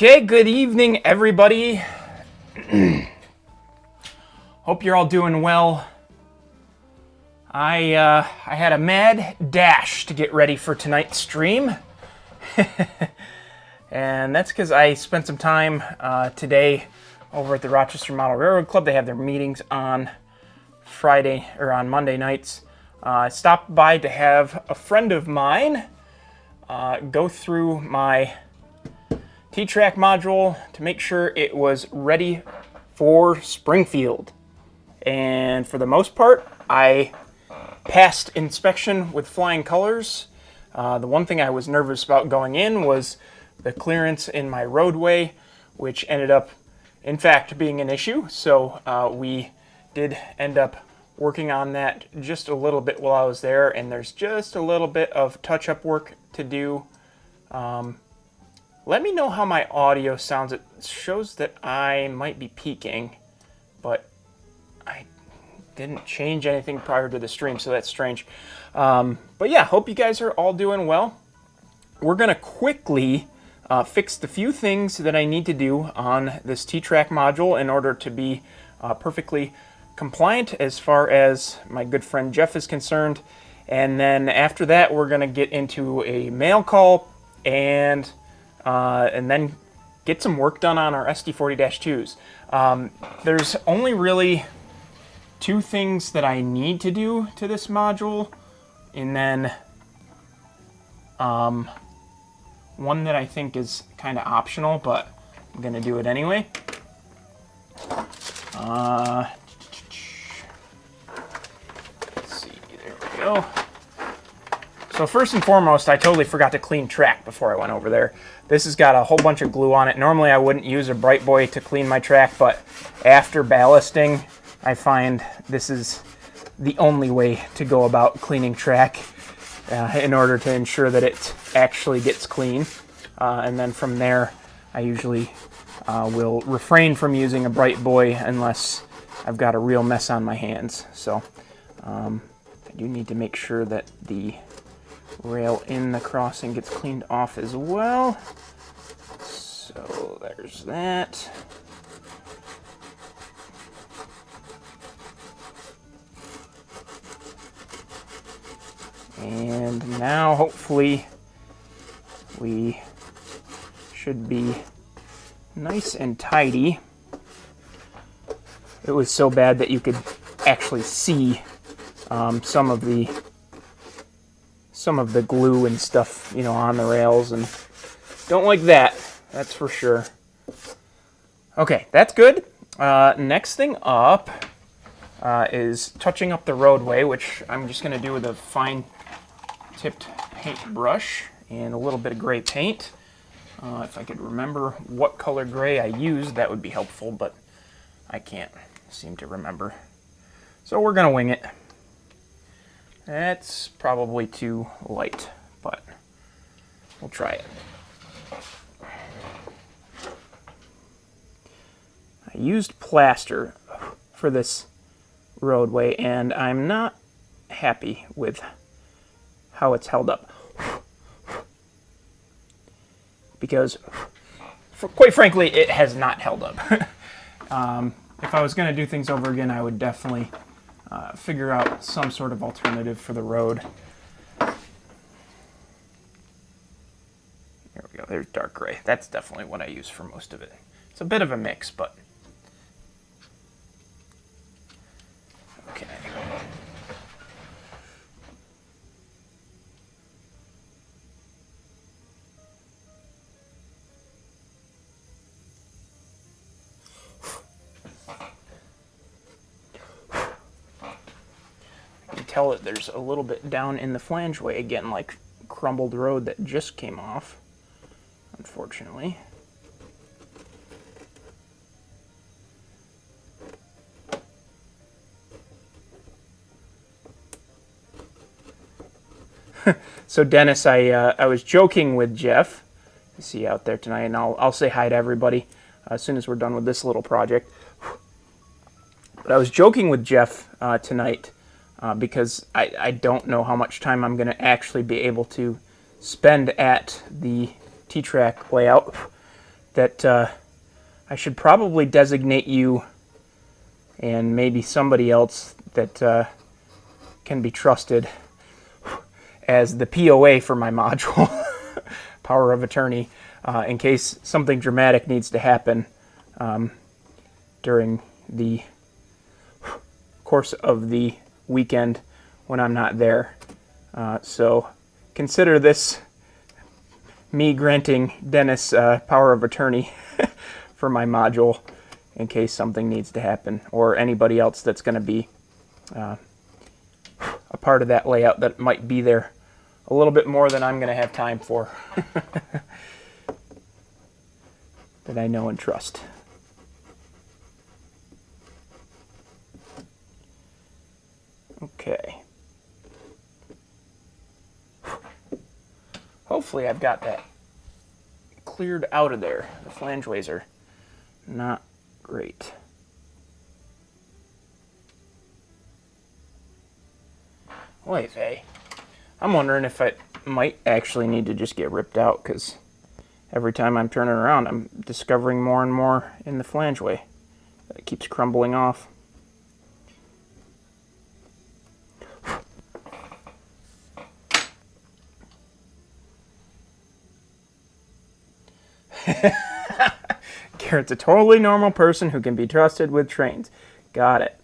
Okay, good evening, everybody. Hope you're all doing well. I had a mad dash to get ready for tonight's stream. And that's because I spent some time today over at the Rochester Model Railroad Club. They have their meetings on Monday nights. I stopped by to have a friend of mine go through my T-Track module to make sure it was ready for Springfield. And for the most part, I passed inspection with flying colors. The one thing I was nervous about going in was the clearance in my roadway, which ended up, in fact, being an issue. So we did end up working on that just a little bit while I was there, and there's just a little bit of touch-up work to do. Let me know how my audio sounds. It shows that I might be peaking, but I didn't change anything prior to the stream, so that's strange. But yeah, hope you guys are all doing well. We're going to quickly fix the few things that I need to do on this T-Track module in order to be perfectly compliant as far as my good friend Jeff is concerned. And then after that, we're going to get into a mail call and then get some work done on our SD40-2s. There's only really two things that I need to do to this module, and then one that I think is kind of optional, but I'm going to do it anyway. Let's see, there we go. So first and foremost, I totally forgot to clean track before I went over there. This has got a whole bunch of glue on it. Normally I wouldn't use a Bright Boy to clean my track, but after ballasting, I find this is the only way to go about cleaning track in order to ensure that it actually gets clean. And then from there, I usually will refrain from using a Bright Boy unless I've got a real mess on my hands. So I do need to make sure that the rail in the crossing gets cleaned off as well. So there's that. And now hopefully we should be nice and tidy. It was so bad that you could actually see some of the glue and stuff, you know, on the rails, and don't like that, that's for sure. Okay, that's good. Next thing up is touching up the roadway, which I'm just going to do with a fine-tipped paint brush and a little bit of gray paint. If I could remember what color gray I used, that would be helpful, but I can't seem to remember. So we're going to wing it. That's probably too light, but we'll try it. I used plaster for this roadway, and I'm not happy with how it's held up. Because, quite frankly, it has not held up. If I was going to do things over again, I would definitely figure out some sort of alternative for the road. There we go, there's dark gray. That's definitely what I use for most of it. It's a bit of a mix, but okay. Tell that there's a little bit down in the flangeway again, like crumbled road that just came off, unfortunately. So Dennis, I was joking with Jeff. You see out there tonight, and I'll say hi to everybody as soon as we're done with this little project. But I was joking with Jeff tonight. Because I don't know how much time I'm going to actually be able to spend at the T-Track layout, that I should probably designate you and maybe somebody else that can be trusted as the POA for my module, power of attorney, in case something dramatic needs to happen during the course of the weekend when I'm not there. So consider this me granting Dennis power of attorney for my module in case something needs to happen, or anybody else that's going to be a part of that layout that might be there a little bit more than I'm going to have time for. That I know and trust. Okay. Hopefully I've got that cleared out of there. The flangeways are not great. Wait, hey. I'm wondering if I might actually need to just get ripped out, because every time I'm turning around, I'm discovering more and more in the flangeway that it keeps crumbling off. Garrett's a totally normal person who can be trusted with trains. Got it.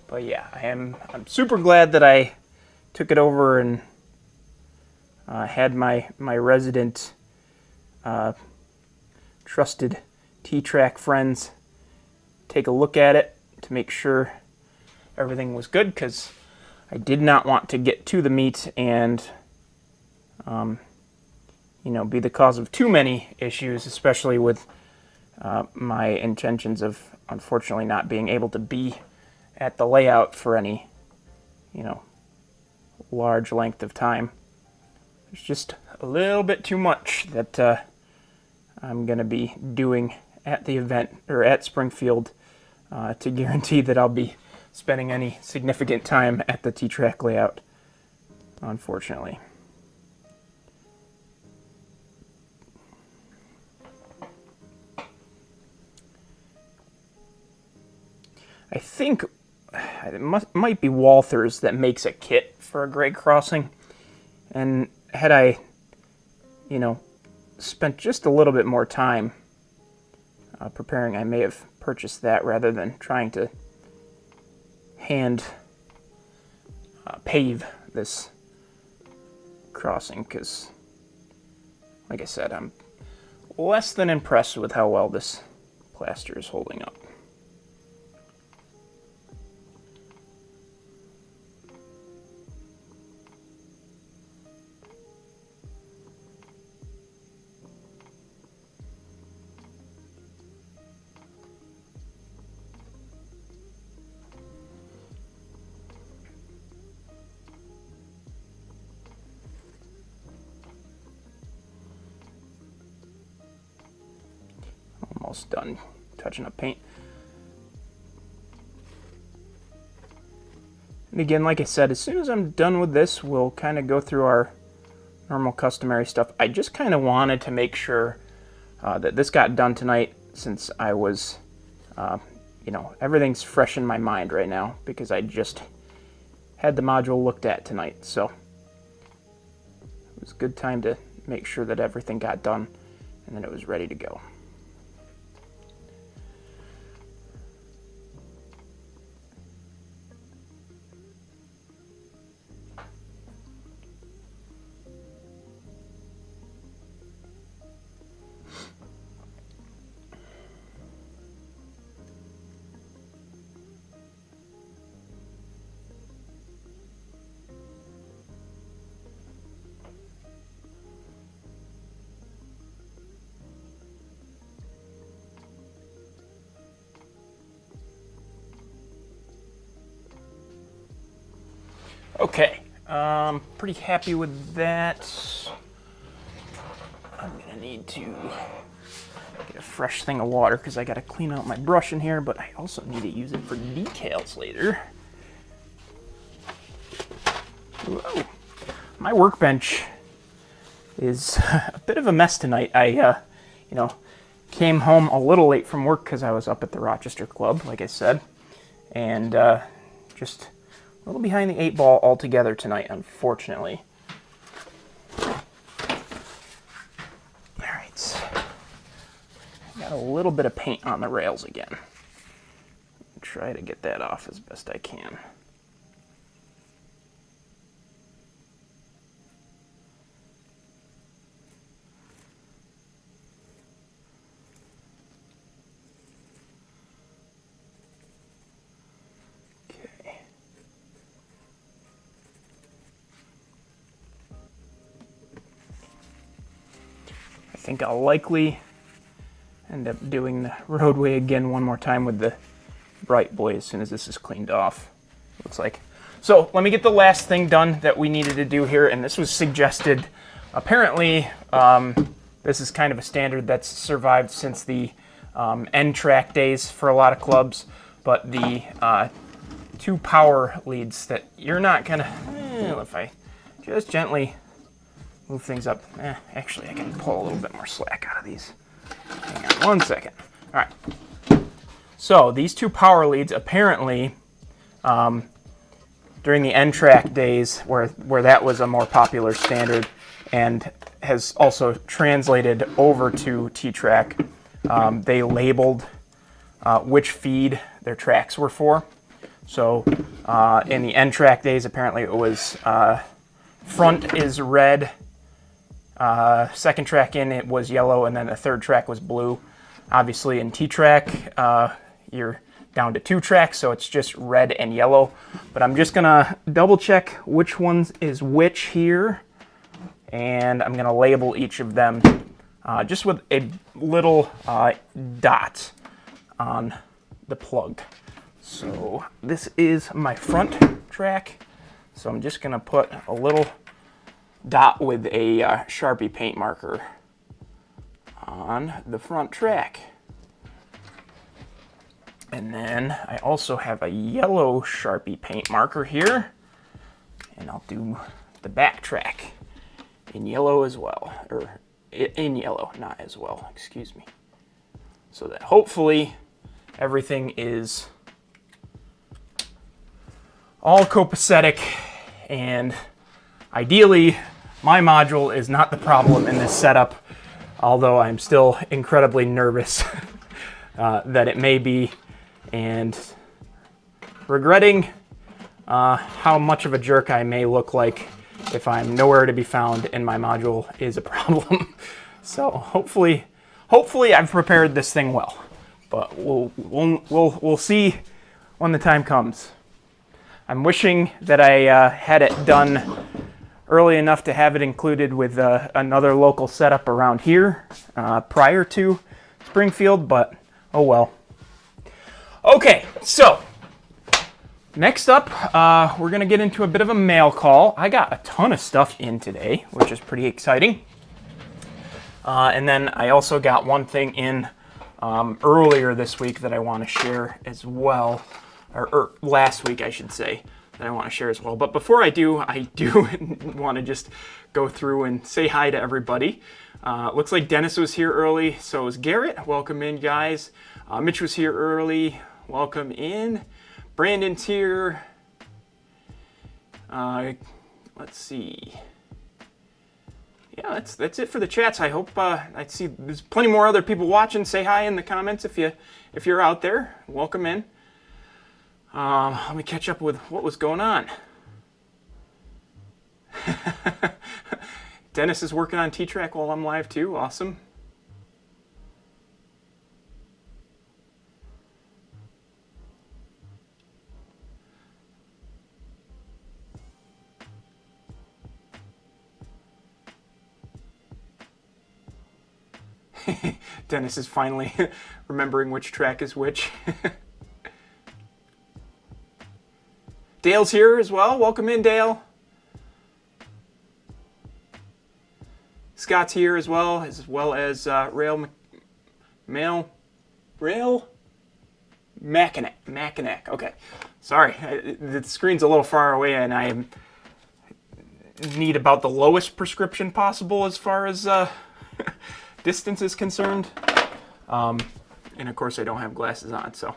But yeah, I'm super glad that I took it over and had my resident trusted T-Track friends take a look at it to make sure everything was good, because I did not want to get to the meat and be the cause of too many issues, especially with my intentions of unfortunately not being able to be at the layout for any large length of time. There's just a little bit too much that I'm going to be doing at the event, or at Springfield, to guarantee that I'll be spending any significant time at the T-Track layout, unfortunately. I think it might be Walthers that makes a kit for a grade crossing, and had I, spent just a little bit more time preparing, I may have purchased that rather than trying to hand pave this crossing, because, like I said, I'm less than impressed with how well this plaster is holding up. Almost done touching up paint. And again, like I said, as soon as I'm done with this, we'll kind of go through our normal customary stuff. I just kind of wanted to make sure that this got done tonight, since I was, everything's fresh in my mind right now because I just had the module looked at tonight. So it was a good time to make sure that everything got done and then it was ready to go. Okay, pretty happy with that. I'm gonna need to get a fresh thing of water because I gotta clean out my brush in here, but I also need to use it for decals later. Whoa. My workbench is a bit of a mess tonight. I came home a little late from work because I was up at the Rochester Club, like I said, and just a little behind the 8 ball altogether tonight, unfortunately. Alright, got a little bit of paint on the rails again. Try to get that off as best I can. I think I'll likely end up doing the roadway again one more time with the bright boy as soon as this is cleaned off, looks like. So let me get the last thing done that we needed to do here, and this was suggested. Apparently, this is kind of a standard that's survived since the end track days for a lot of clubs, but the 2 power leads that you're not gonna, if I just gently move things up. Actually, I can pull a little bit more slack out of these. Hang on 1 second. All right. So these 2 power leads apparently, during the N-track days, where that was a more popular standard, and has also translated over to T-track, they labeled which feed their tracks were for. So in the N-track days, apparently it was front is red. Second track in, it was yellow, and then the third track was blue. Obviously in T-track, you're down to 2 tracks, so it's just red and yellow. But I'm just gonna double check which one is which here, and I'm gonna label each of them just with a little dot on the plug. So this is my front track, so I'm just gonna put a little dot with a Sharpie paint marker on the front track. And then I also have a yellow Sharpie paint marker here, and I'll do the back track in yellow as well, or in yellow, not as well, excuse me. So that hopefully everything is all copacetic, and ideally my module is not the problem in this setup, although I'm still incredibly nervous that it may be, and regretting how much of a jerk I may look like if I'm nowhere to be found and my module is a problem. So hopefully I've prepared this thing well, but we'll see when the time comes. I'm wishing that I had it done early enough to have it included with another local setup around here prior to Springfield, but oh well. Okay, so next up, we're going to get into a bit of a mail call. I got a ton of stuff in today, which is pretty exciting. And then I also got one thing in earlier this week that I want to share as well, or last week, I should say, that I want to share as well. But before I do want to just go through and say hi to everybody. Looks like Dennis was here early, so was Garrett. Welcome in, guys. Mitch was here early. Welcome in. Brandon's here. Let's see. Yeah, that's it for the chats. I hope I see there's plenty more other people watching. Say hi in the comments if you're out there. Welcome in. Let me catch up with what was going on. Dennis is working on T-Track while I'm live too. Awesome. Dennis is finally remembering which track is which. Dale's here as well. Welcome in, Dale. Scott's here as well as Rail Mackinac. Okay, sorry, the screen's a little far away and I'm need about the lowest prescription possible as far as distance is concerned. And of course I don't have glasses on, so.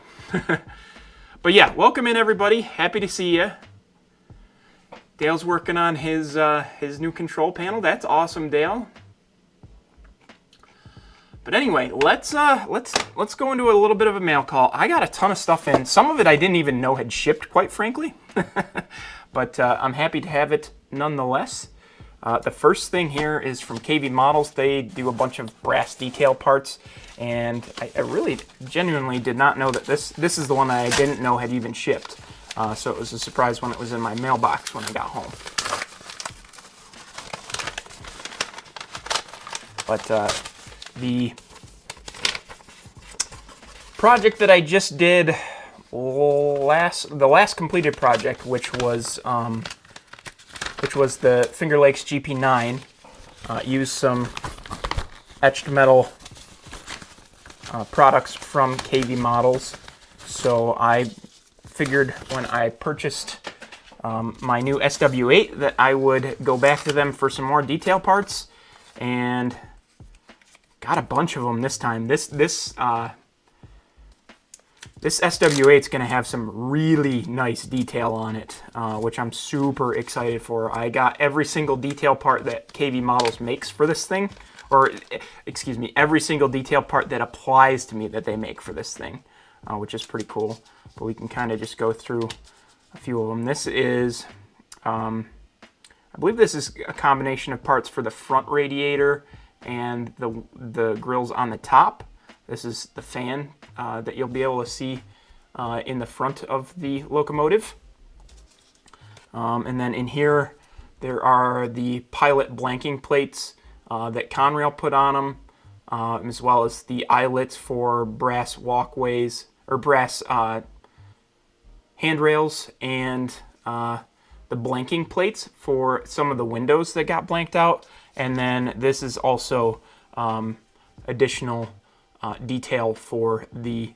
But yeah, welcome in everybody. Happy to see you. Dale's working on his new control panel. That's awesome, Dale. But anyway, let's go into a little bit of a mail call. I got a ton of stuff in. Some of it I didn't even know had shipped, quite frankly. But I'm happy to have it nonetheless. The first thing here is from KV Models. They do a bunch of brass detail parts, and I really genuinely did not know that this is the one I didn't know had even shipped. So it was a surprise when it was in my mailbox when I got home. But the project that I just did the last completed project, which was the Finger Lakes GP9, used some etched metal products from KV Models. So I figured when I purchased my new SW8 that I would go back to them for some more detail parts, and got a bunch of them this time. This SW8 is going to have some really nice detail on it, which I'm super excited for. I got every single detail part that KV Models makes for this thing, or excuse me, every single detail part that applies to me that they make for this thing, which is pretty cool. But we can kind of just go through a few of them. This is, I believe this is a combination of parts for the front radiator and the grills on the top. This is the fan that you'll be able to see in the front of the locomotive. And then in here, there are the pilot blanking plates that Conrail put on them, as well as the eyelets for brass walkways, or brass handrails, and the blanking plates for some of the windows that got blanked out. And then this is also additional detail for the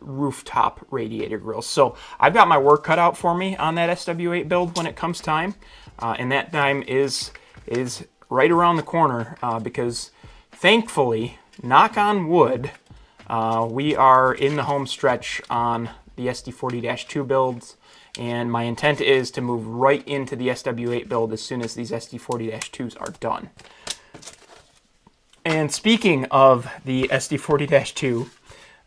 rooftop radiator grills. So I've got my work cut out for me on that SW8 build when it comes time, and that time is right around the corner, because thankfully, knock on wood, we are in the home stretch on the SD40-2 builds, and my intent is to move right into the SW8 build as soon as these SD40-2s are done. And speaking of the SD40-2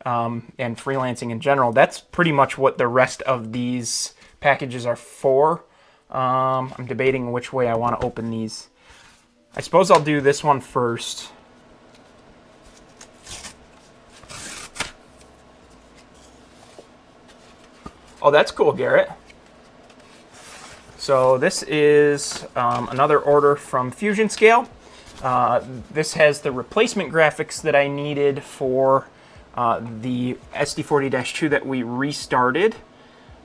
and freelancing in general, that's pretty much what the rest of these packages are for. I'm debating which way I want to open these. I suppose I'll do this one first. Oh, that's cool, Garrett. So this is another order from Fusion Scale. This has the replacement graphics that I needed for the SD40-2 that we restarted,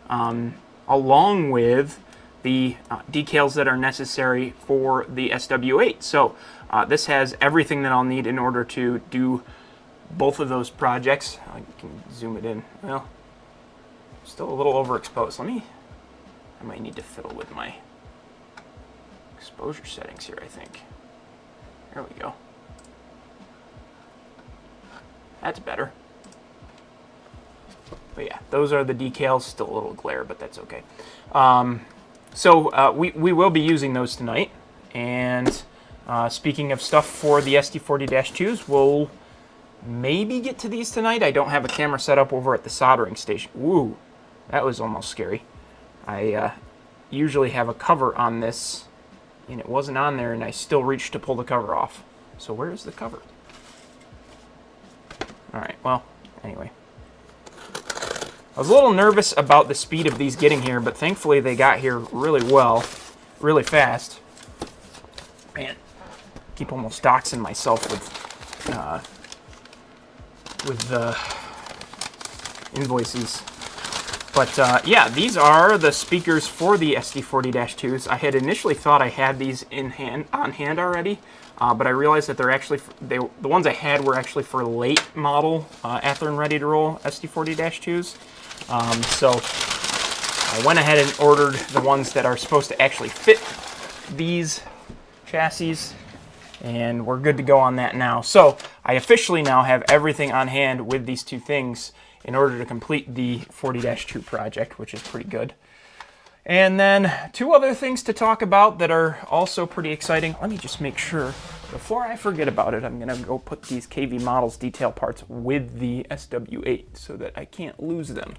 along with the decals that are necessary for the SW8. So this has everything that I'll need in order to do both of those projects. I can zoom it in. Well, still a little overexposed. I might need to fiddle with my exposure settings here, I think. There we go. That's better. But yeah, those are the decals. Still a little glare, but that's okay. So we will be using those tonight. And speaking of stuff for the SD40-2s, we'll maybe get to these tonight. I don't have a camera set up over at the soldering station. Ooh, that was almost scary. I usually have a cover on this, and it wasn't on there, and I still reached to pull the cover off. So where is the cover? All right, well, anyway. I was a little nervous about the speed of these getting here, but thankfully they got here really well, really fast. Man, keep almost doxing myself with the invoices. But yeah, these are the speakers for the SD40-2s. I had initially thought I had these on hand already, but I realized that they're actually the ones I had were actually for late model Athearn Ready to Roll SD40-2s. So I went ahead and ordered the ones that are supposed to actually fit these chassis, and we're good to go on that now. So I officially now have everything on hand with these two things in order to complete the 40-2 project, which is pretty good. And then two other things to talk about that are also pretty exciting. Let me just make sure, before I forget about it, I'm going to go put these KV Models detail parts with the SW8 so that I can't lose them.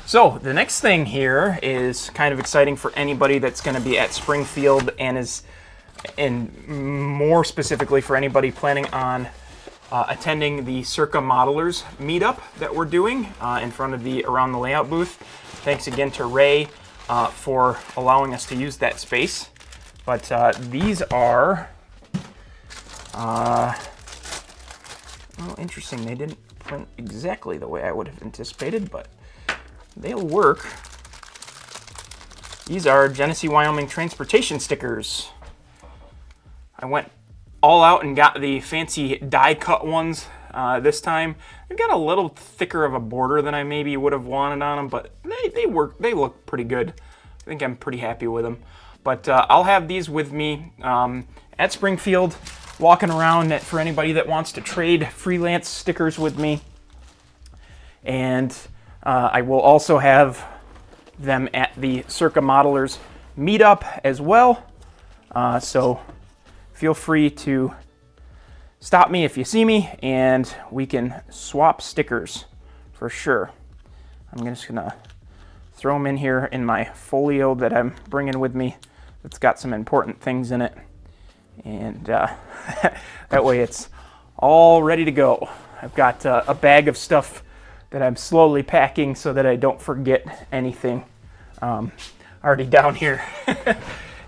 So the next thing here is kind of exciting for anybody that's going to be at Springfield, and more specifically for anybody planning on attending the Circa Modelers meetup that we're doing in front of the Around the Layout booth. Thanks again to Ray for allowing us to use that space. But these are, well, interesting. They didn't print exactly the way I would have anticipated, but they'll work. These are Genesee, Wyoming transportation stickers. I went all out and got the fancy die cut ones this time. They've got a little thicker of a border than I maybe would have wanted on them, but they work. They look pretty good. I think I'm pretty happy with them. But I'll have these with me at Springfield, walking around for anybody that wants to trade freelance stickers with me. And I will also have them at the Circa Modelers meetup as well. So feel free to stop me if you see me, and we can swap stickers for sure. I'm just gonna throw them in here in my folio that I'm bringing with me. It's got some important things in it, and that way it's all ready to go. I've got a bag of stuff that I'm slowly packing so that I don't forget anything. Already down here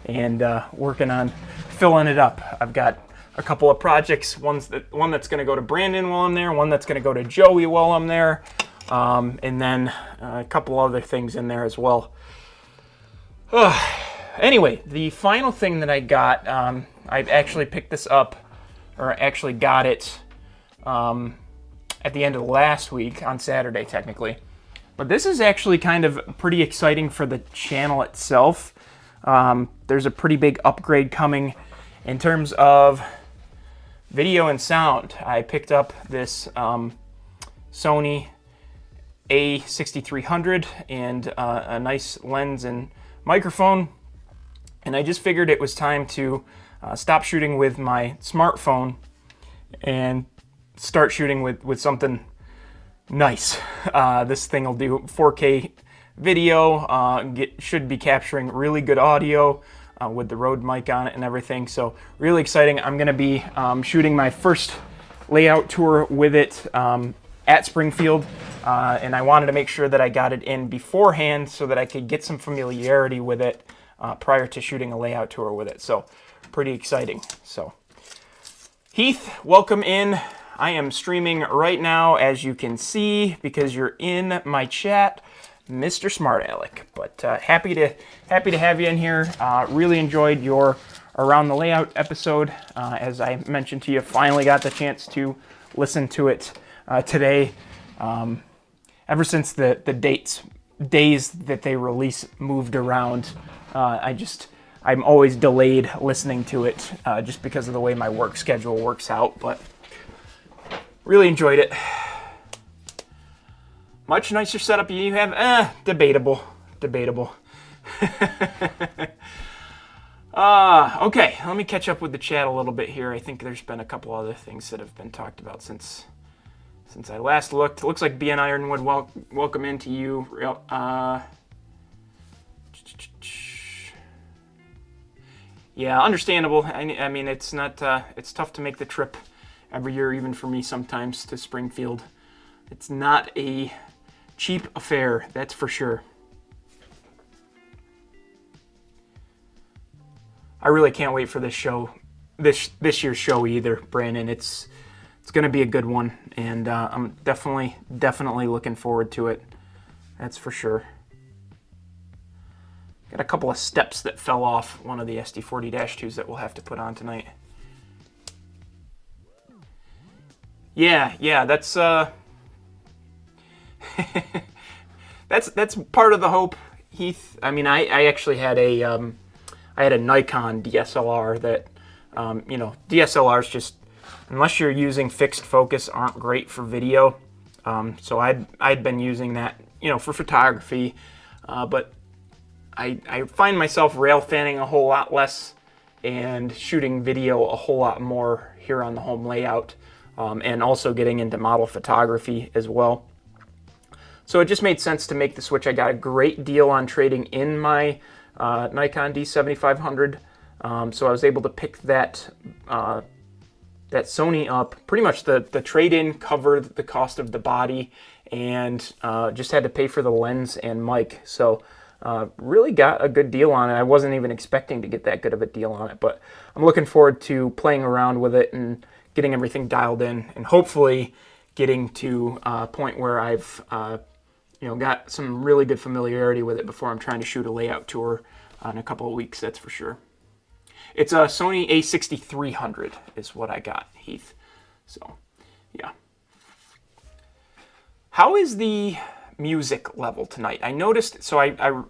and working on filling it up. I've got a couple of projects. One that's going to go to Brandon while I'm there, one that's going to go to Joey while I'm there, and then a couple other things in there as well. Anyway, the final thing that I got, I actually picked this up, or actually got it at the end of last week, on Saturday technically. But this is actually kind of pretty exciting for the channel itself. There's a pretty big upgrade coming in terms of video and sound. I picked up this Sony A6300 and a nice lens and microphone, and I just figured it was time to stop shooting with my smartphone and start shooting with something nice. This thing will do 4K video, should be capturing really good audio with the Rode mic on it and everything. So really exciting. I'm going to be shooting my first layout tour with it at Springfield, and I wanted to make sure that I got it in beforehand so that I could get some familiarity with it prior to shooting a layout tour with it. So pretty exciting. So Heath, welcome in. I am streaming right now, as you can see, because you're in my chat, Mr. Smart Alec. But happy to have you in here. Really enjoyed your Around the Layout episode. As I mentioned to you, finally got the chance to listen to it today. Ever since the days that they release moved around, I'm always delayed listening to it just because of the way my work schedule works out. But really enjoyed it. Much nicer setup you have? Debatable. Okay, let me catch up with the chat a little bit here. I think there's been a couple other things that have been talked about since I last looked. It looks like BN Ironwood, welcome into you. Yeah, understandable. I mean, it's not. It's tough to make the trip every year, even for me sometimes, to Springfield. It's not a cheap affair, that's for sure. I really can't wait for this show, this year's show either, Brandon. It's going to be a good one, and I'm definitely looking forward to it. That's for sure. Got a couple of steps that fell off one of the SD40-2s that we'll have to put on tonight. Yeah, that's that's part of the hope, Heath. I mean, I actually had I had a Nikon DSLR that, DSLRs just, unless you're using fixed focus, aren't great for video. So I'd been using that, for photography, but I find myself rail fanning a whole lot less and shooting video a whole lot more here on the home layout, and also getting into model photography as well. So it just made sense to make the switch. I got a great deal on trading in my Nikon D7500, so I was able to pick that Sony up. Pretty much the trade-in covered the cost of the body, and just had to pay for the lens and mic. So really got a good deal on it. I wasn't even expecting to get that good of a deal on it, but I'm looking forward to playing around with it and getting everything dialed in, and hopefully getting to a point where I've got some really good familiarity with it before I'm trying to shoot a layout tour in a couple of weeks, that's for sure. It's a Sony a6300 is what I got, Heath. So, yeah. How is the music level tonight? I noticed, so I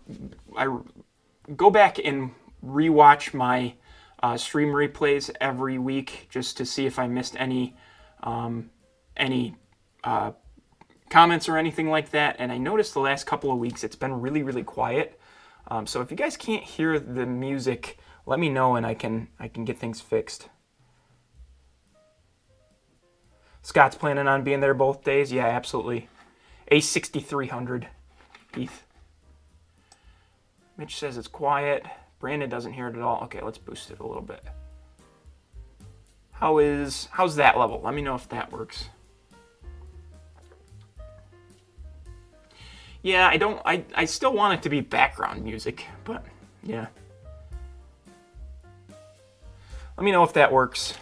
go back and rewatch my stream replays every week just to see if I missed any comments or anything like that, and I noticed the last couple of weeks it's been really, really quiet. So if you guys can't hear the music, let me know and I can get things fixed. Scott's planning on being there both days? Yeah, absolutely. A6300, Heath. Mitch says it's quiet. Brandon doesn't hear it at all. Okay, let's boost it a little bit. How's that level? Let me know if that works. Yeah, I still want it to be background music, but yeah. Let me know if that works.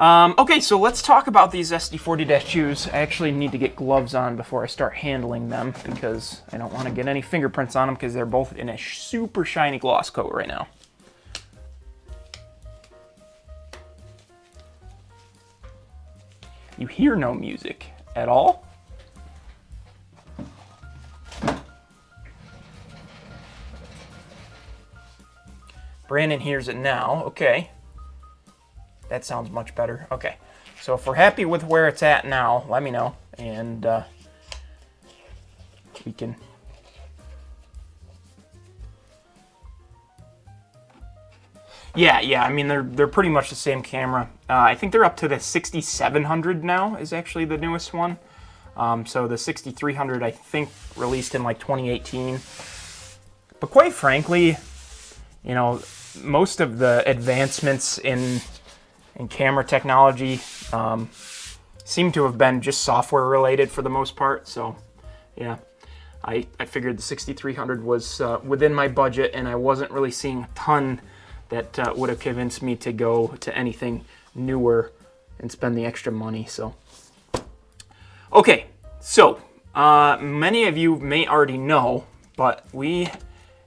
Okay, so let's talk about these SD40-2s. I actually need to get gloves on before I start handling them because I don't want to get any fingerprints on them because they're both in a super shiny gloss coat right now. You hear no music at all? Brandon hears it now. Okay. That sounds much better. Okay. So if we're happy with where it's at now, let me know. And we can... Yeah. I mean, they're pretty much the same camera. I think they're up to the 6700 now is actually the newest one. So the 6300, I think, released in like 2018. But quite frankly, most of the advancements in camera technology seem to have been just software related for the most part. So yeah, I figured the 6300 was within my budget, and I wasn't really seeing a ton that would have convinced me to go to anything newer and spend the extra money. So okay, so many of you may already know, but we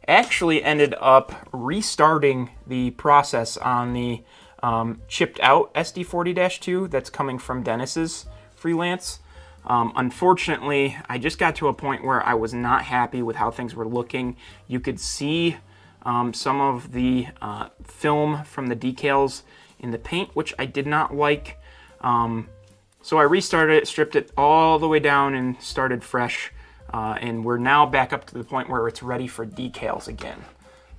actually ended up restarting the process on the chipped out SD40-2 that's coming from Dennis's freelance. Unfortunately, I just got to a point where I was not happy with how things were looking. You could see some of the film from the decals in the paint, which I did not like. So I restarted it, stripped it all the way down, and started fresh. And we're now back up to the point where it's ready for decals again.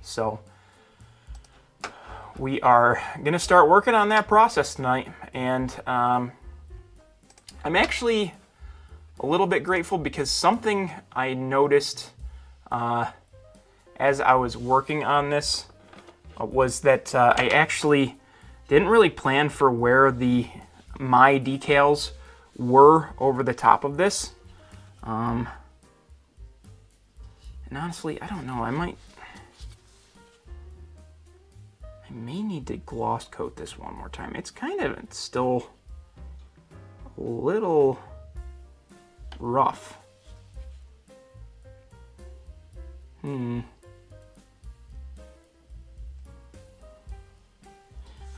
So we are going to start working on that process tonight. And I'm actually a little bit grateful because something I noticed as I was working on this was that I actually didn't really plan for where my decals were over the top of this. And honestly, I don't know. I may need to gloss coat this one more time. It's still a little rough. I'm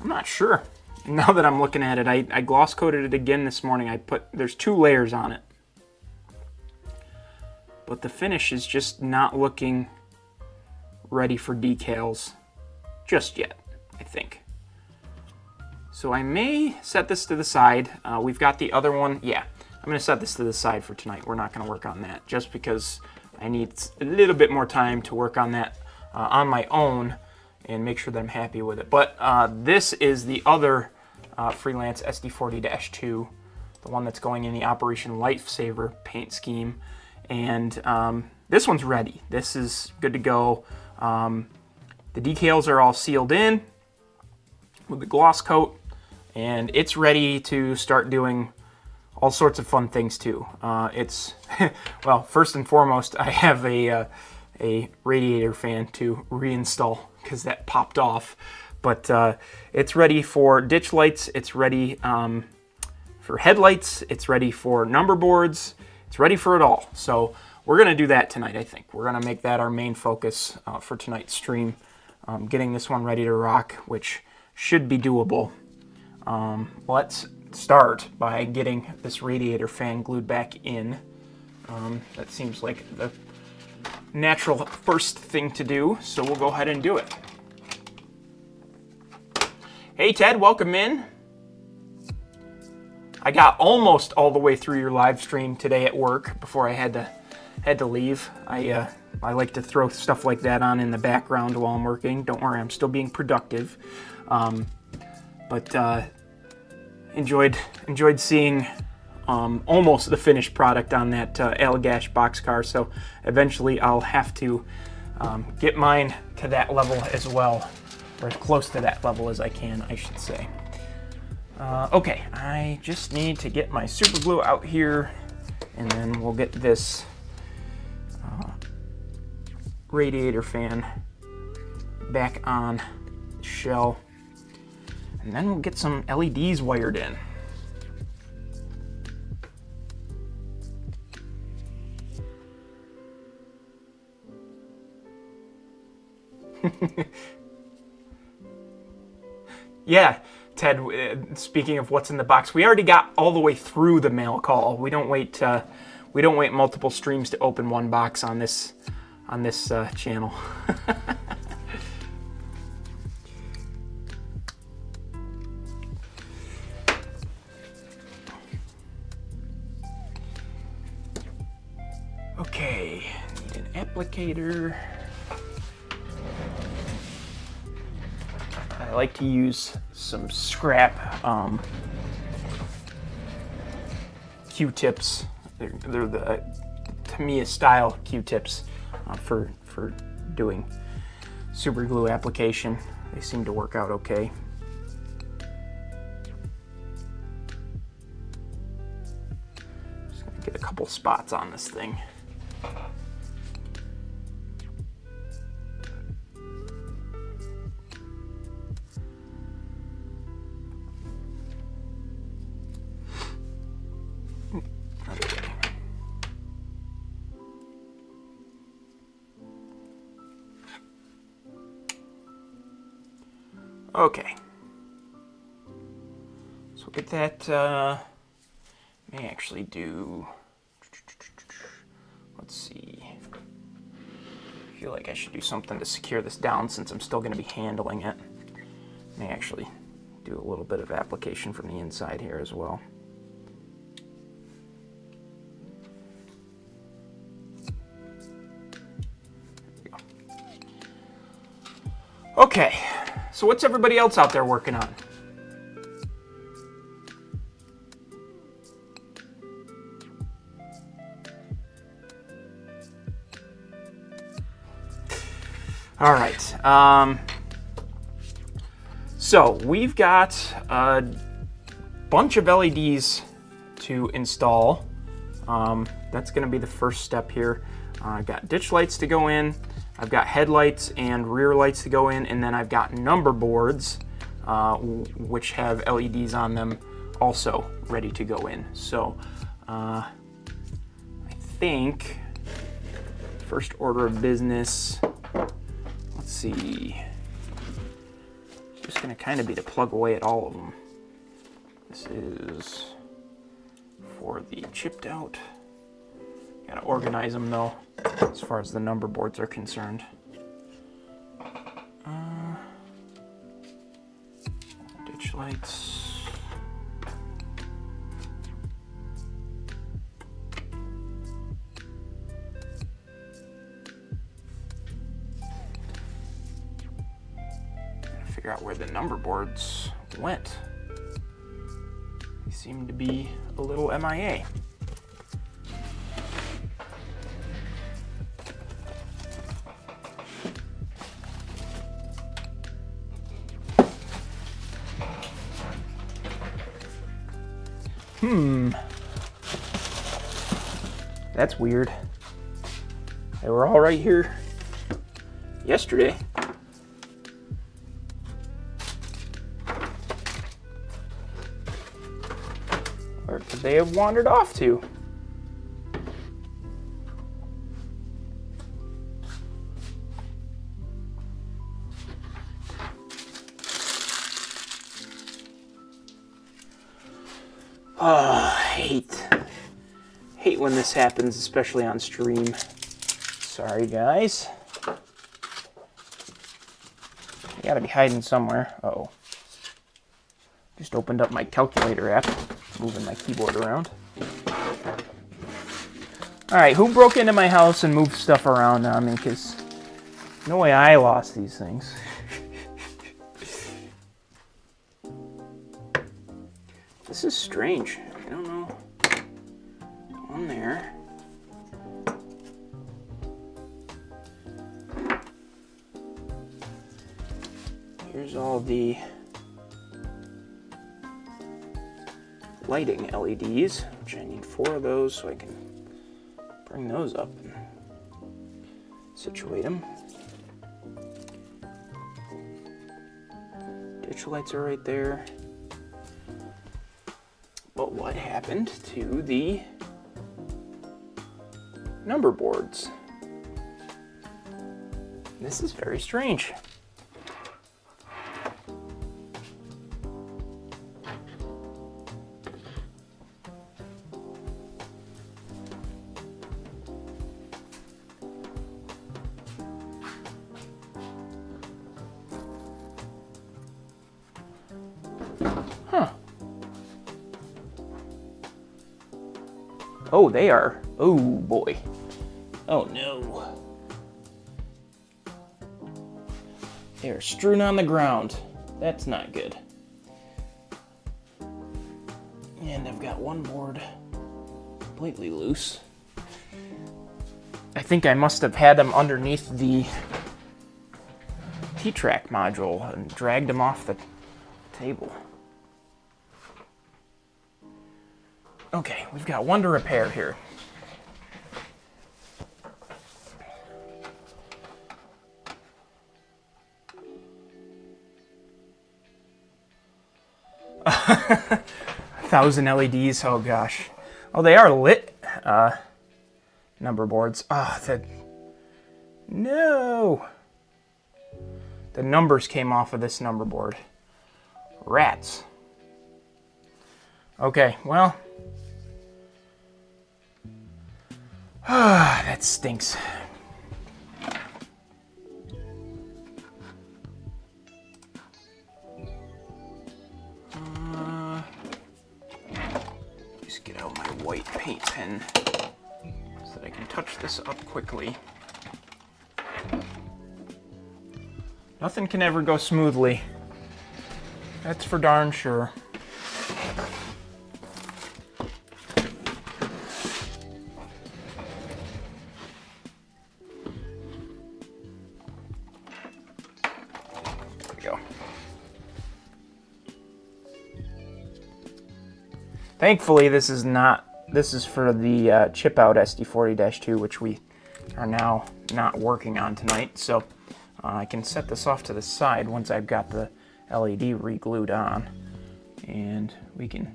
not sure. Now that I'm looking at it, I gloss coated it again this morning. There's 2 layers on it. but the finish is just not looking ready for decals just yet, I think. So I may set this to the side. We've got the other one. Yeah, I'm going to set this to the side for tonight. We're not going to work on that just because I need a little bit more time to work on that on my own and make sure that I'm happy with it. But this is the other Freelance SD40-2, the one that's going in the Operation Lifesaver paint scheme. And this one's ready. This is good to go. The decals are all sealed in with the gloss coat, and it's ready to start doing all sorts of fun things too. It's well, first and foremost, I have a radiator fan to reinstall because that popped off. But it's ready for ditch lights. It's ready for headlights. It's ready for number boards. It's ready for it all. So we're gonna do that tonight. I think we're gonna make that our main focus for tonight's stream. Getting this one ready to rock, which should be doable. Let's start by getting this radiator fan glued back in. That seems like the natural first thing to do, so we'll go ahead and do it. Hey Ted, welcome in. I got almost all the way through your live stream today at work before I had to leave. I like to throw stuff like that on in the background while I'm working. Don't worry, I'm still being productive. But enjoyed seeing almost the finished product on that Allagash boxcar. So eventually I'll have to get mine to that level as well, or as close to that level as I can, I should say. Okay, I just need to get my super glue out here, and then we'll get this radiator fan back on the shell, and then we'll get some LEDs wired in. Yeah, Ted, speaking of what's in the box, we already got all the way through the mail call. We don't wait multiple streams to open one box on this channel. Okay, need an applicator. I like to use some scrap Q-tips. They're the Tamiya style Q-tips for doing super glue application. They seem to work out okay. Just gonna get a couple spots on this thing. Okay, so we'll get that, may actually do, let's see, I feel like I should do something to secure this down since I'm still going to be handling it. May actually do a little bit of application from the inside here as well. There we go. Okay. So what's everybody else out there working on? All right. So we've got a bunch of LEDs to install. That's going to be the first step here. I've got ditch lights to go in. I've got headlights and rear lights to go in, and then I've got number boards, which have LEDs on them, also ready to go in. So I think first order of business, let's see, it's just going to kind of be to plug away at all of them. This is for the chipped out. Got Gotta organize them though, as far as the number boards are concerned. Ditch lights. Gotta figure out where the number boards went. They seem to be a little MIA. That's weird. They were all right here yesterday. Where could they have wandered off to? Oh, hate when this happens, especially on stream. Sorry, guys. You gotta be hiding somewhere. Uh-oh. Just opened up my calculator app, moving my keyboard around. Alright, who broke into my house and moved stuff around on me? Because no way I lost these things. This is strange. I don't know. On there. Here's all the lighting LEDs, which I need 4 of those so I can bring those up and situate them. Ditch lights are right there. But what happened to the number boards? This is very strange. Oh, they are. Oh, boy. Oh, no. They are strewn on the ground. That's not good. And I've got one board completely loose. I think I must have had them underneath the T-Track module and dragged them off the table. Okay, we've got one to repair here. A 1,000 LEDs, oh gosh. Oh, they are lit number boards. Ah, no. The numbers came off of this number board. Rats. Okay, well. That stinks. Just get out my white paint pen so that I can touch this up quickly. Nothing can ever go smoothly. That's for darn sure. Thankfully, this is for the chip out SD40-2, which we are now not working on tonight. So I can set this off to the side once I've got the LED re-glued on, and we can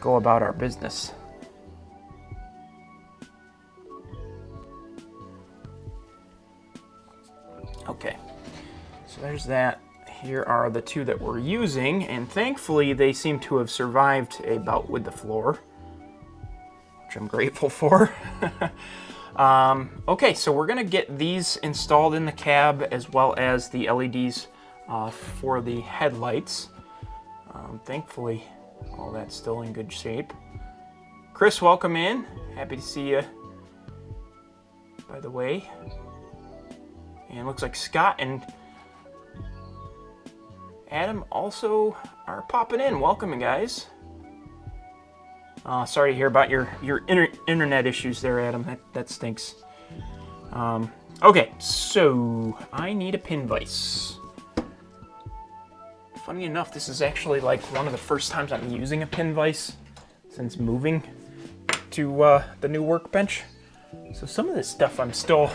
go about our business. Okay, so there's that. Here are the 2 that we're using, and thankfully they seem to have survived a bout with the floor. which I'm grateful for. Okay, so we're gonna get these installed in the cab as well as the LEDs for the headlights. Thankfully, all that's still in good shape. Chris, welcome in. Happy to see you, by the way. And it looks like Scott and Adam also are popping in. Welcome, guys. Sorry to hear about your internet issues there, Adam. That stinks. Okay, so I need a pin vise. Funny enough, this is actually like one of the first times I'm using a pin vise since moving to the new workbench. So some of this stuff I'm still...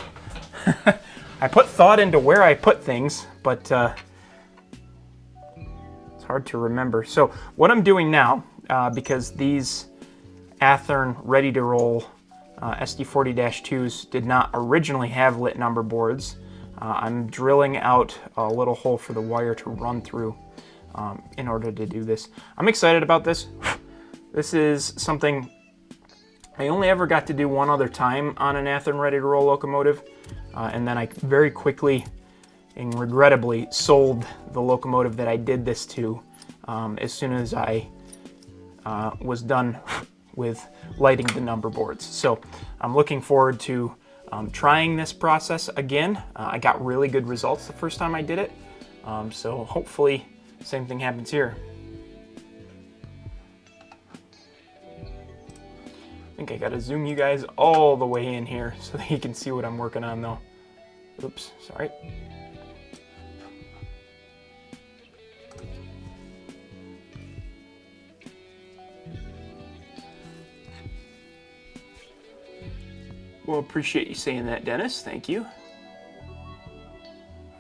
I put thought into where I put things, but it's hard to remember. So what I'm doing now, because these Athearn ready-to-roll SD40-2s did not originally have lit number boards, I'm drilling out a little hole for the wire to run through in order to do this. I'm excited about this. This is something I only ever got to do one other time on an Athearn ready-to-roll locomotive, and then I very quickly and regrettably sold the locomotive that I did this to as soon as I was done with lighting the number boards. So I'm looking forward to trying this process again. I got really good results the first time I did it, so hopefully same thing happens here. I think I gotta zoom you guys all the way in here so that you can see what I'm working on though. Oops, sorry. Well, appreciate you saying that, Dennis. Thank you.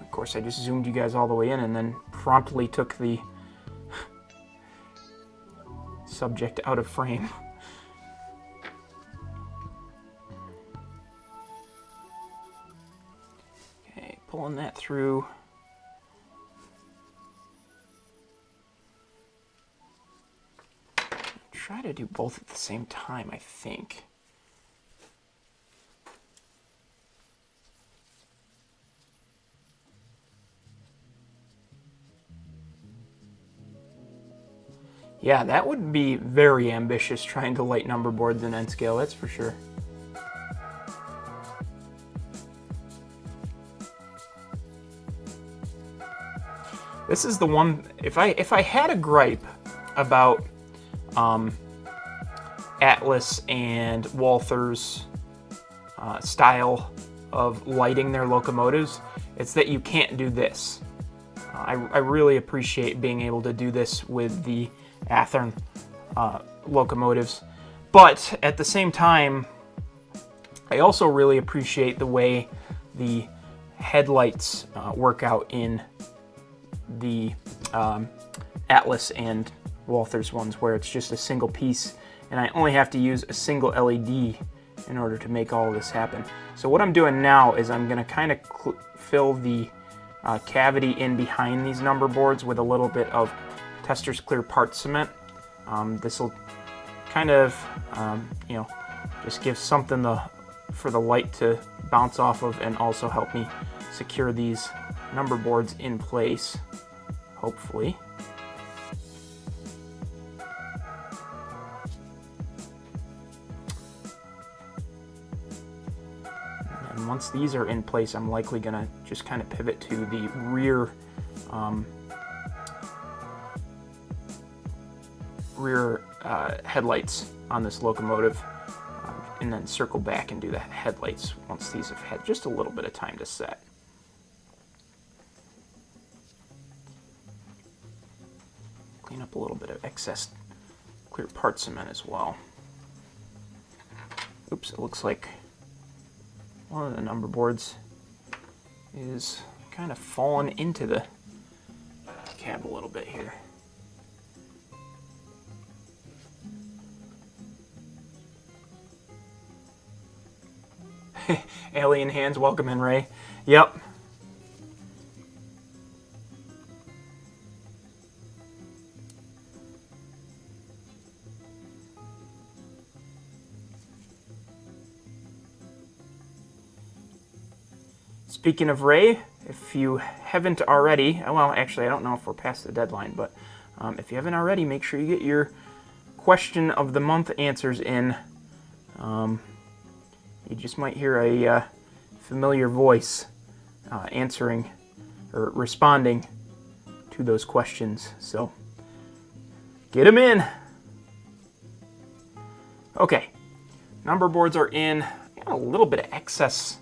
Of course, I just zoomed you guys all the way in and then promptly took the subject out of frame. Okay, pulling that through. Try to do both at the same time, I think. Yeah, that would be very ambitious trying to light number boards in N scale, that's for sure. This is the one, if I had a gripe about Atlas and Walther's style of lighting their locomotives, it's that you can't do this. I really appreciate being able to do this with the Athearn locomotives, but at the same time I also really appreciate the way the headlights work out in the Atlas and Walther's ones, where it's just a single piece and I only have to use a single LED in order to make all of this happen. So what I'm doing now is I'm going to kind of fill the cavity in behind these number boards with a little bit of Tester's Clear Part Cement. This will kind of, you know, just give something for the light to bounce off of and also help me secure these number boards in place, hopefully. And once these are in place, I'm likely gonna just kind of pivot to the rear headlights on this locomotive, and then circle back and do the headlights once these have had just a little bit of time to set. Clean up a little bit of excess clear part cement as well. Oops, it looks like one of the number boards is kind of fallen into the cab a little bit here. Alien hands, welcome in, Ray. Yep. Speaking of Ray, if you haven't already, well, actually, I don't know if we're past the deadline, but if you haven't already, make sure you get your question of the month answers in. You just might hear a familiar voice answering or responding to those questions. So get them in. Okay, number boards are in. Got a little bit of excess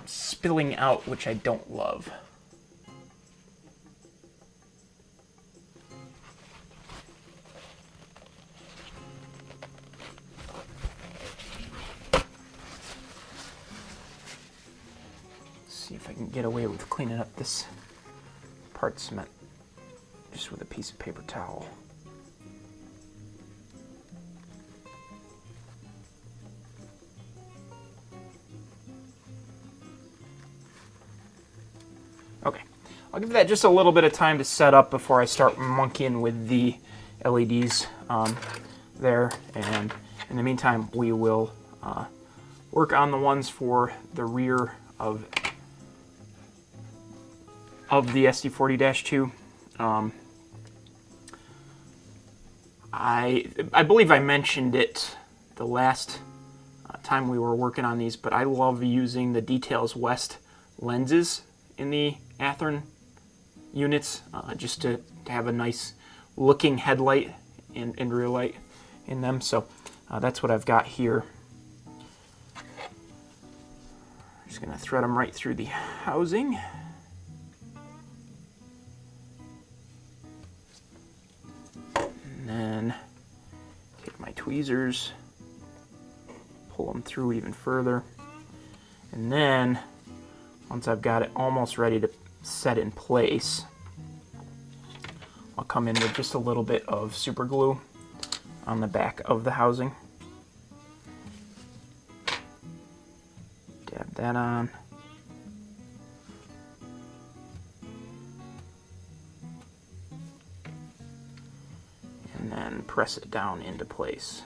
spilling out, which I don't love. See if I can get away with cleaning up this part cement just with a piece of paper towel. Okay, I'll give that just a little bit of time to set up before I start monkeying with the LEDs there, and in the meantime we will work on the ones for the rear of the SD40-2. I believe I mentioned it the last time we were working on these, but I love using the Details West lenses in the Athearn units just to have a nice looking headlight and rear light in them. So that's what I've got here. Just going to thread them right through the housing. And then take my tweezers, pull them through even further. And then once I've got it almost ready to set in place, I'll come in with just a little bit of super glue on the back of the housing. Dab that on. And then press it down into place.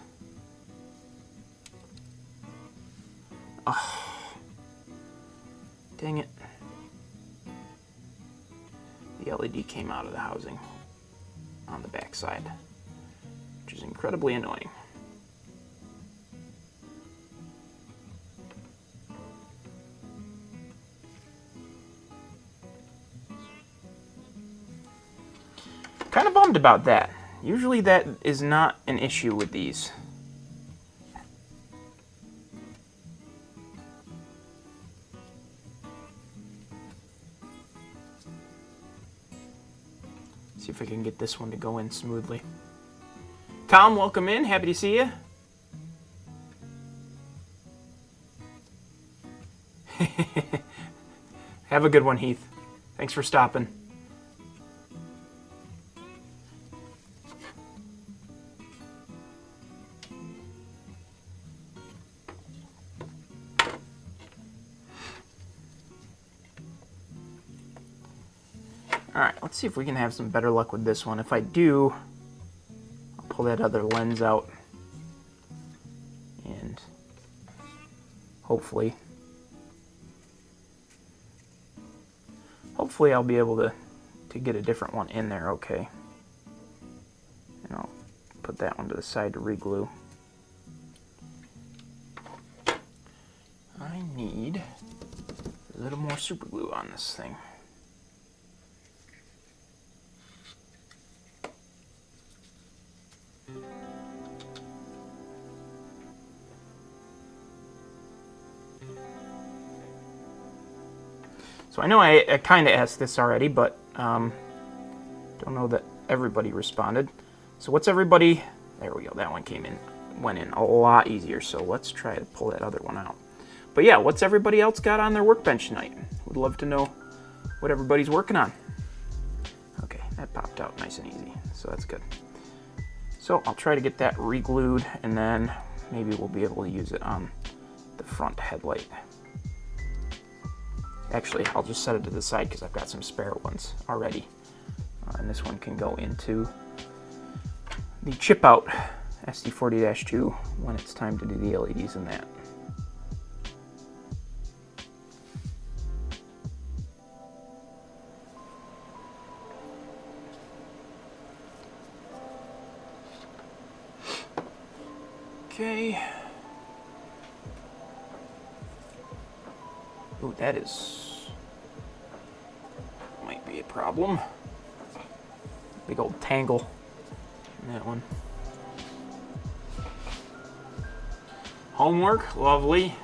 Oh, dang it. The LED came out of the housing on the back side, which is incredibly annoying. Kind of bummed about that. Usually that is not an issue with these. See if I can get this one to go in smoothly. Tom, welcome in. Happy to see you. Have a good one, Heath. Thanks for stopping. Alright, let's see if we can have some better luck with this one. If I do, I'll pull that other lens out and hopefully I'll be able to get a different one in there okay. And I'll put that one to the side to re-glue. I need a little more super glue on this thing. So I know I kind of asked this already, but don't know that everybody responded. So what's everybody... There we go, that one went in a lot easier, so let's try to pull that other one out. But yeah, what's everybody else got on their workbench tonight? Would love to know what everybody's working on. Okay, that popped out nice and easy, so that's good. So I'll try to get that re-glued, and then maybe we'll be able to use it on the front headlight. Actually, I'll just set it to the side because I've got some spare ones already. And this one can go into the chip out SD40-2 when it's time to do the LEDs in that. Okay. Ooh, that might be a problem. Big old tangle in that one. Homework, lovely.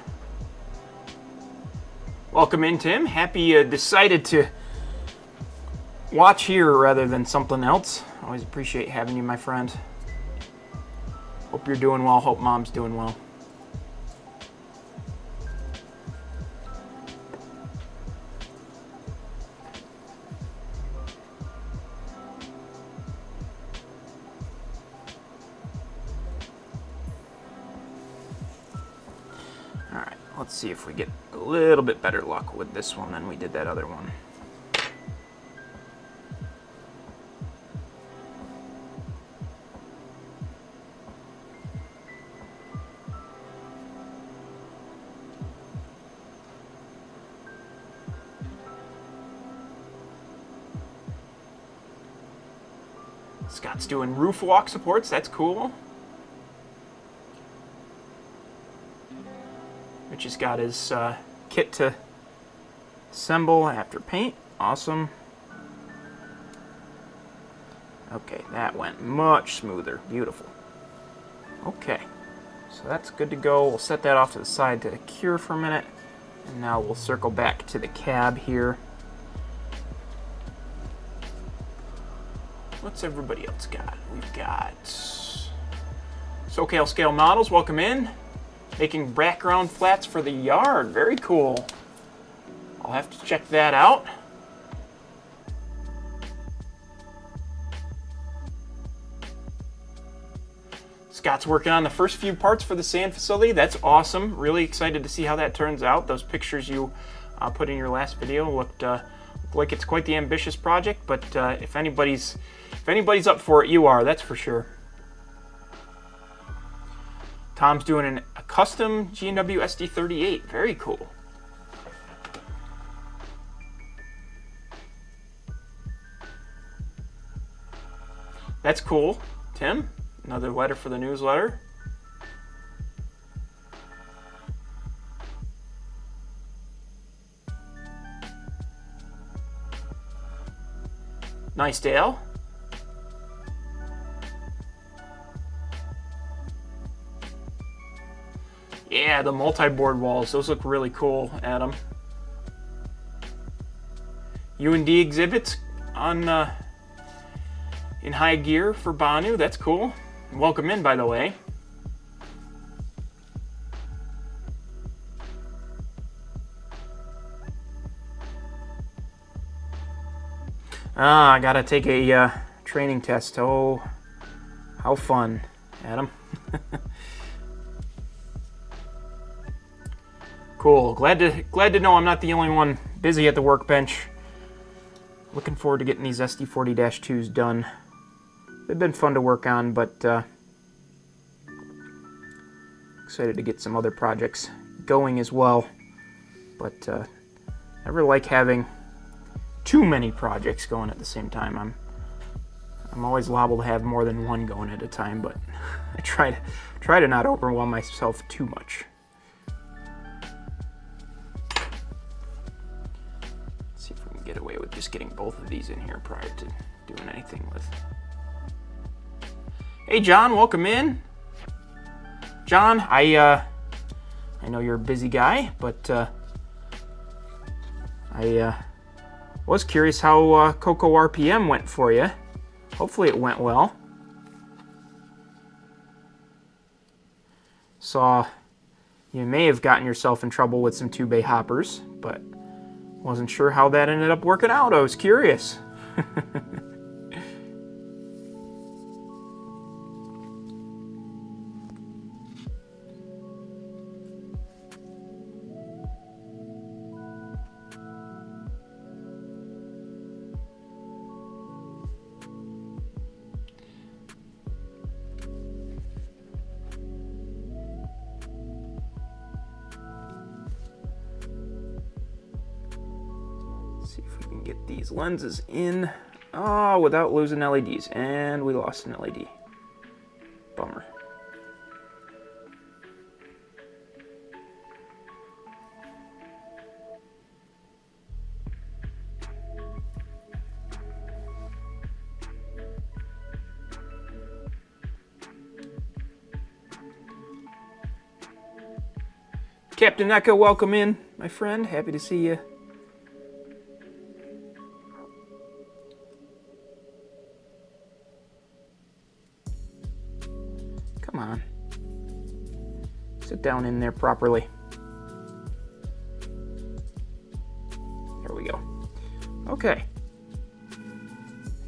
Welcome in, Tim. Happy you decided to watch here rather than something else. Always appreciate having you, my friend. Hope you're doing well. Hope Mom's doing well. All right, let's see if we get a little bit better luck with this one than we did that other one. Scott's doing roof walk supports. That's cool. Rich has got his kit to assemble after paint. Awesome. Okay, that went much smoother. Beautiful. Okay, so that's good to go. We'll set that off to the side to cure for a minute. And now we'll circle back to the cab here. What's everybody else got? We've got SoCal Scale Models. Welcome in. Making background flats for the yard. Very cool. I'll have to check that out. Scott's working on the first few parts for the sand facility. That's awesome. Really excited to see how that turns out. Those pictures you put in your last video looked like it's quite the ambitious project, but if anybody's up for it, you are, that's for sure. Tom's doing a custom G&W SD38. Very cool. That's cool. Tim, another letter for the newsletter. Nice, Dale. Yeah, the multi-board walls. Those look really cool, Adam. U&D exhibits on in high gear for Banu. That's cool. Welcome in, by the way. I gotta take a training test. Oh, how fun, Adam. Cool. Glad to know I'm not the only one busy at the workbench. Looking forward to getting these SD40-2s done. They've been fun to work on, but excited to get some other projects going as well. But never like having too many projects going at the same time. I'm always liable to have more than one going at a time, but I try to not overwhelm myself too much. Let's see if we can get away with just getting both of these in here prior to doing anything with. Hey John, welcome in. John, I know you're a busy guy, but I was curious how Coco RPM went for you. Hopefully it went well. Saw you may have gotten yourself in trouble with some 2-bay hoppers, but wasn't sure how that ended up working out. I was curious. See if we can get these lenses in without losing LEDs. And we lost an LED. Bummer. Captain Echo, welcome in, my friend. Happy to see you. Come on. Sit down in there properly. There we go. Okay.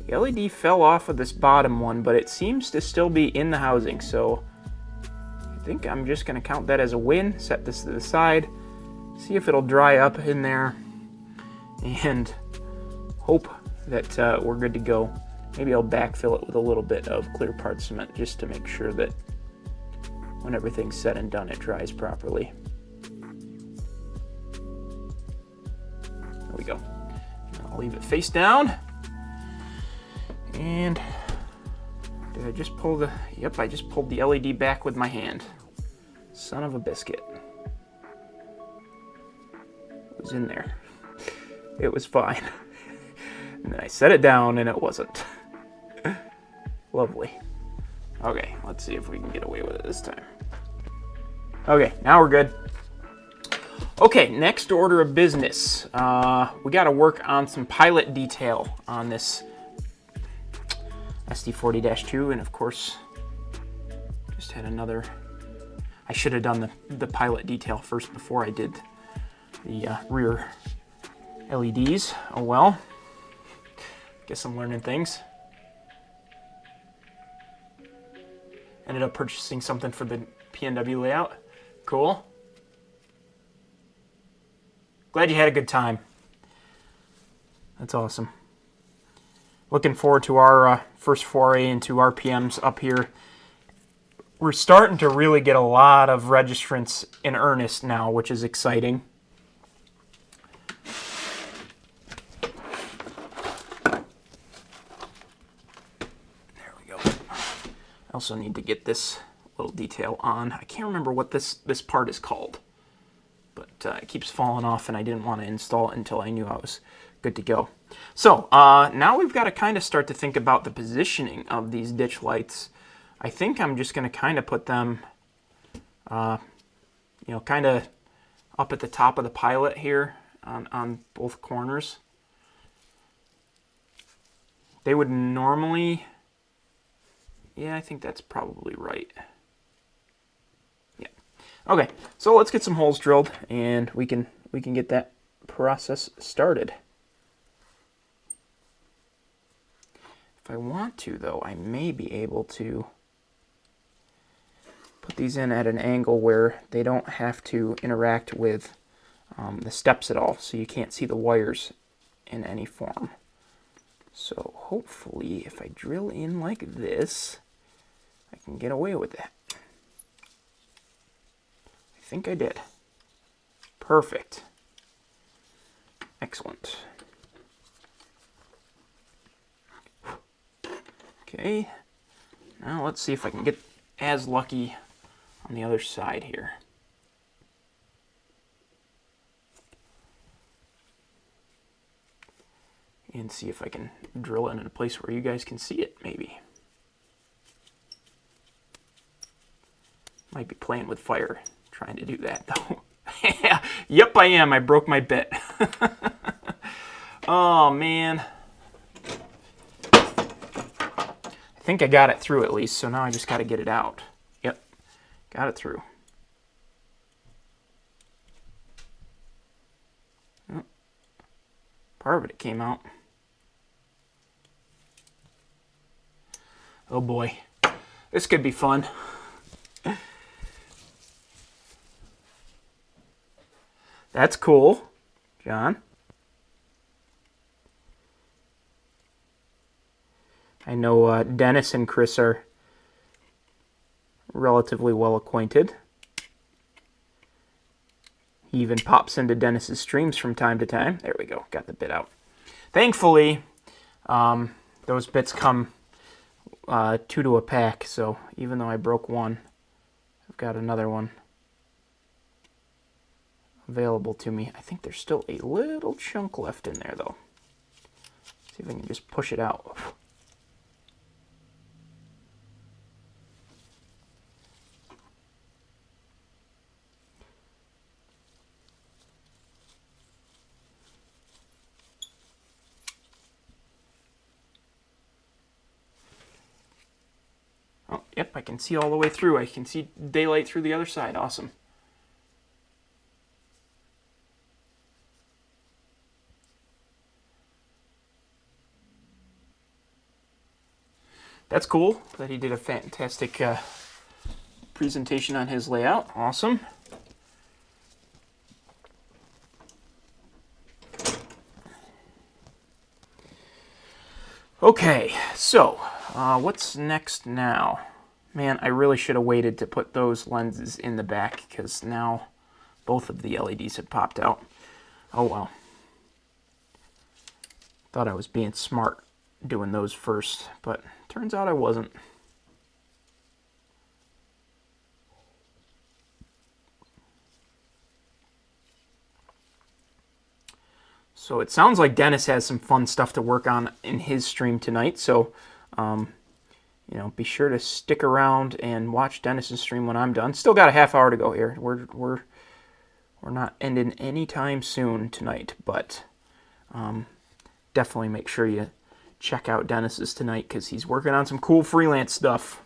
The LED fell off of this bottom one, but it seems to still be in the housing, so I think I'm just going to count that as a win. Set this to the side, see if it'll dry up in there, and hope that we're good to go. Maybe I'll backfill it with a little bit of clear part cement just to make sure that when everything's said and done, it dries properly. There we go. I'll leave it face down. And did I just pull the... Yep, I just pulled the LED back with my hand. Son of a biscuit. It was in there. It was fine. And then I set it down and it wasn't. Lovely. Okay, let's see if we can get away with it this time. Okay, now we're good. Okay, next order of business. We got to work on some pilot detail on this SD40-2, and of course, just had another... I should have done the pilot detail first before I did the rear LEDs. Oh well. Guess I'm learning things. Ended up purchasing something for the PNW layout. Cool. Glad you had a good time. That's awesome. Looking forward to our first foray into RPMs up here. We're starting to really get a lot of registrants in earnest now, which is exciting. There we go. I also need to get this little detail on. I can't remember what this part is called, but it keeps falling off, and I didn't want to install it until I knew I was good to go. So now we've got to kind of start to think about the positioning of these ditch lights. I think I'm just going to kind of put them, you know, kind of up at the top of the pilot here on both corners. They would normally, yeah, I think that's probably right. Yeah. Okay, so let's get some holes drilled and we can get that process started. If I want to, though, I may be able to put these in at an angle where they don't have to interact with the steps at all, so you can't see the wires in any form. So hopefully if I drill in like this, I can get away with that. I think I did. Perfect. Excellent. Okay, now let's see if I can get as lucky on the other side here. And see if I can drill it in a place where you guys can see it, maybe. Might be playing with fire, trying to do that, though. Yep, I am. I broke my bit. Oh, man. I think I got it through at least, so now I just got to get it out. Yep, got it through. Oh, part of it came out. Oh boy, this could be fun. That's cool, John. I know Dennis and Chris are relatively well acquainted. He even pops into Dennis's streams from time to time. There we go, got the bit out. Thankfully, those bits come 2 to a pack, so even though I broke one, I've got another one available to me. I think there's still a little chunk left in there, though. See if I can just push it out. Oh, yep, I can see all the way through. I can see daylight through the other side. Awesome. That's cool that he did a fantastic presentation on his layout. Awesome. Okay, so what's next now? Man, I really should have waited to put those lenses in the back because now both of the LEDs have popped out. Oh well. Thought I was being smart doing those first, but turns out I wasn't. So it sounds like Dennis has some fun stuff to work on in his stream tonight. So, you know, be sure to stick around and watch Dennis's stream when I'm done. Still got a half hour to go here. We're not ending anytime soon tonight, but definitely make sure you check out Dennis's tonight because he's working on some cool freelance stuff.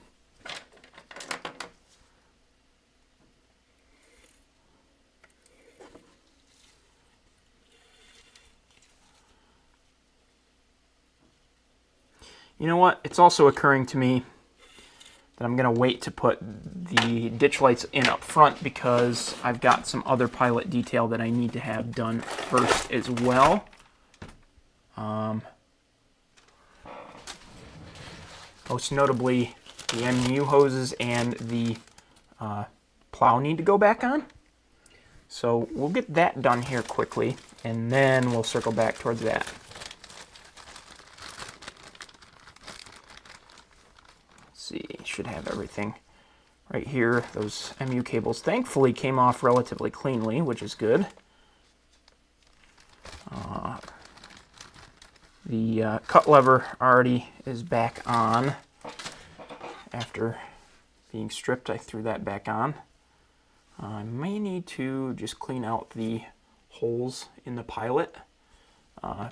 You know what? It's also occurring to me that I'm going to wait to put the ditch lights in up front because I've got some other pilot detail that I need to have done first as well. Most notably, the MU hoses and the plow need to go back on. So we'll get that done here quickly, and then we'll circle back towards that. See, should have everything right here. Those MU cables thankfully came off relatively cleanly, which is good. The cut lever already is back on. After being stripped, I threw that back on. I may need to just clean out the holes in the pilot,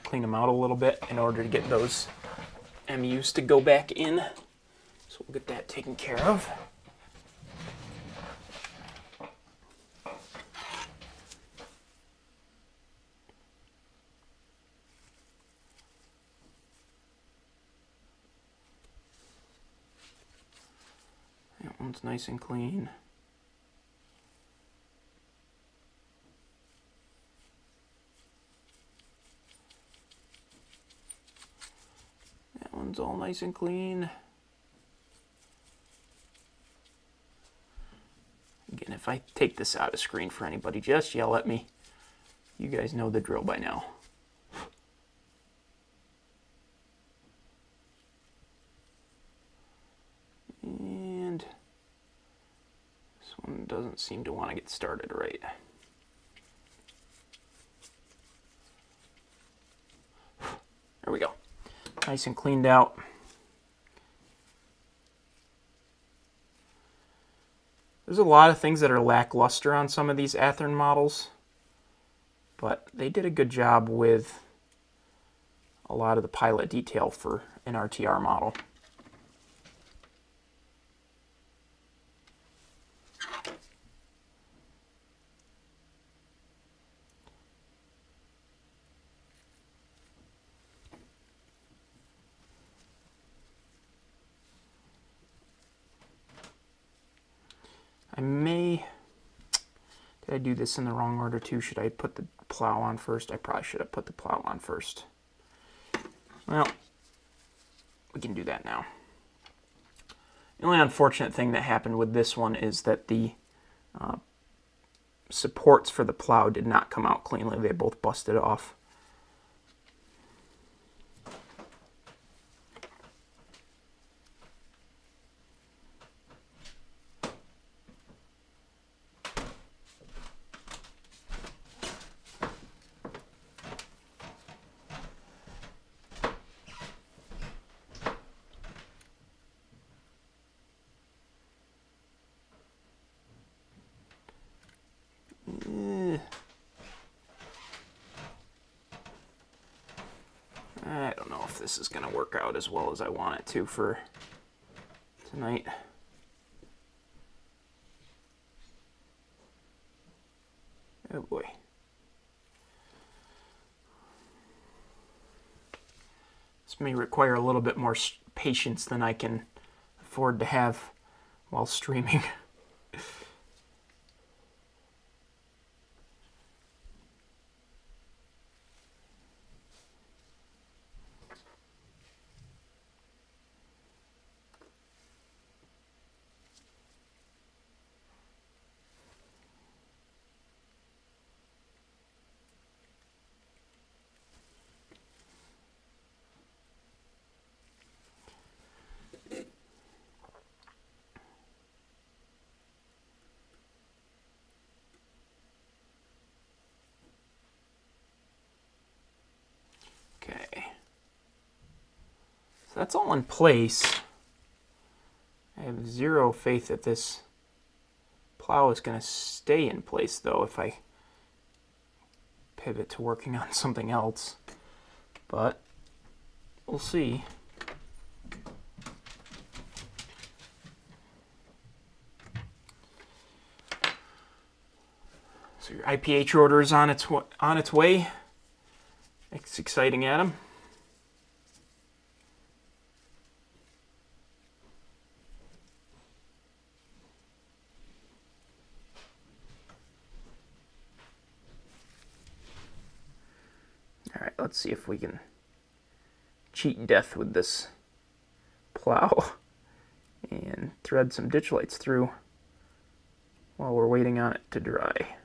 clean them out a little bit in order to get those MUs to go back in. So we'll get that taken care of. That one's nice and clean. That one's all nice and clean. Again, if I take this out of screen for anybody, just yell at me. You guys know the drill by now. And this one doesn't seem to want to get started right. There we go. Nice and cleaned out. There's a lot of things that are lackluster on some of these Athearn models, but they did a good job with a lot of the pilot detail for an RTR model. Did I do this in the wrong order too? Should I put the plow on first? I probably should have put the plow on first. Well, we can do that now. The only unfortunate thing that happened with this one is that the supports for the plow did not come out cleanly. They both busted off. I don't know if this is going to work out as well as I want it to for tonight. Oh boy. This may require a little bit more patience than I can afford to have while streaming. Okay. So that's all in place. I have zero faith that this plow is going to stay in place, though, if I pivot to working on something else. But we'll see. So your IPH order is on its way. It's exciting, Adam. All right, let's see if we can cheat death with this plow and thread some ditch lights through while we're waiting on it to dry.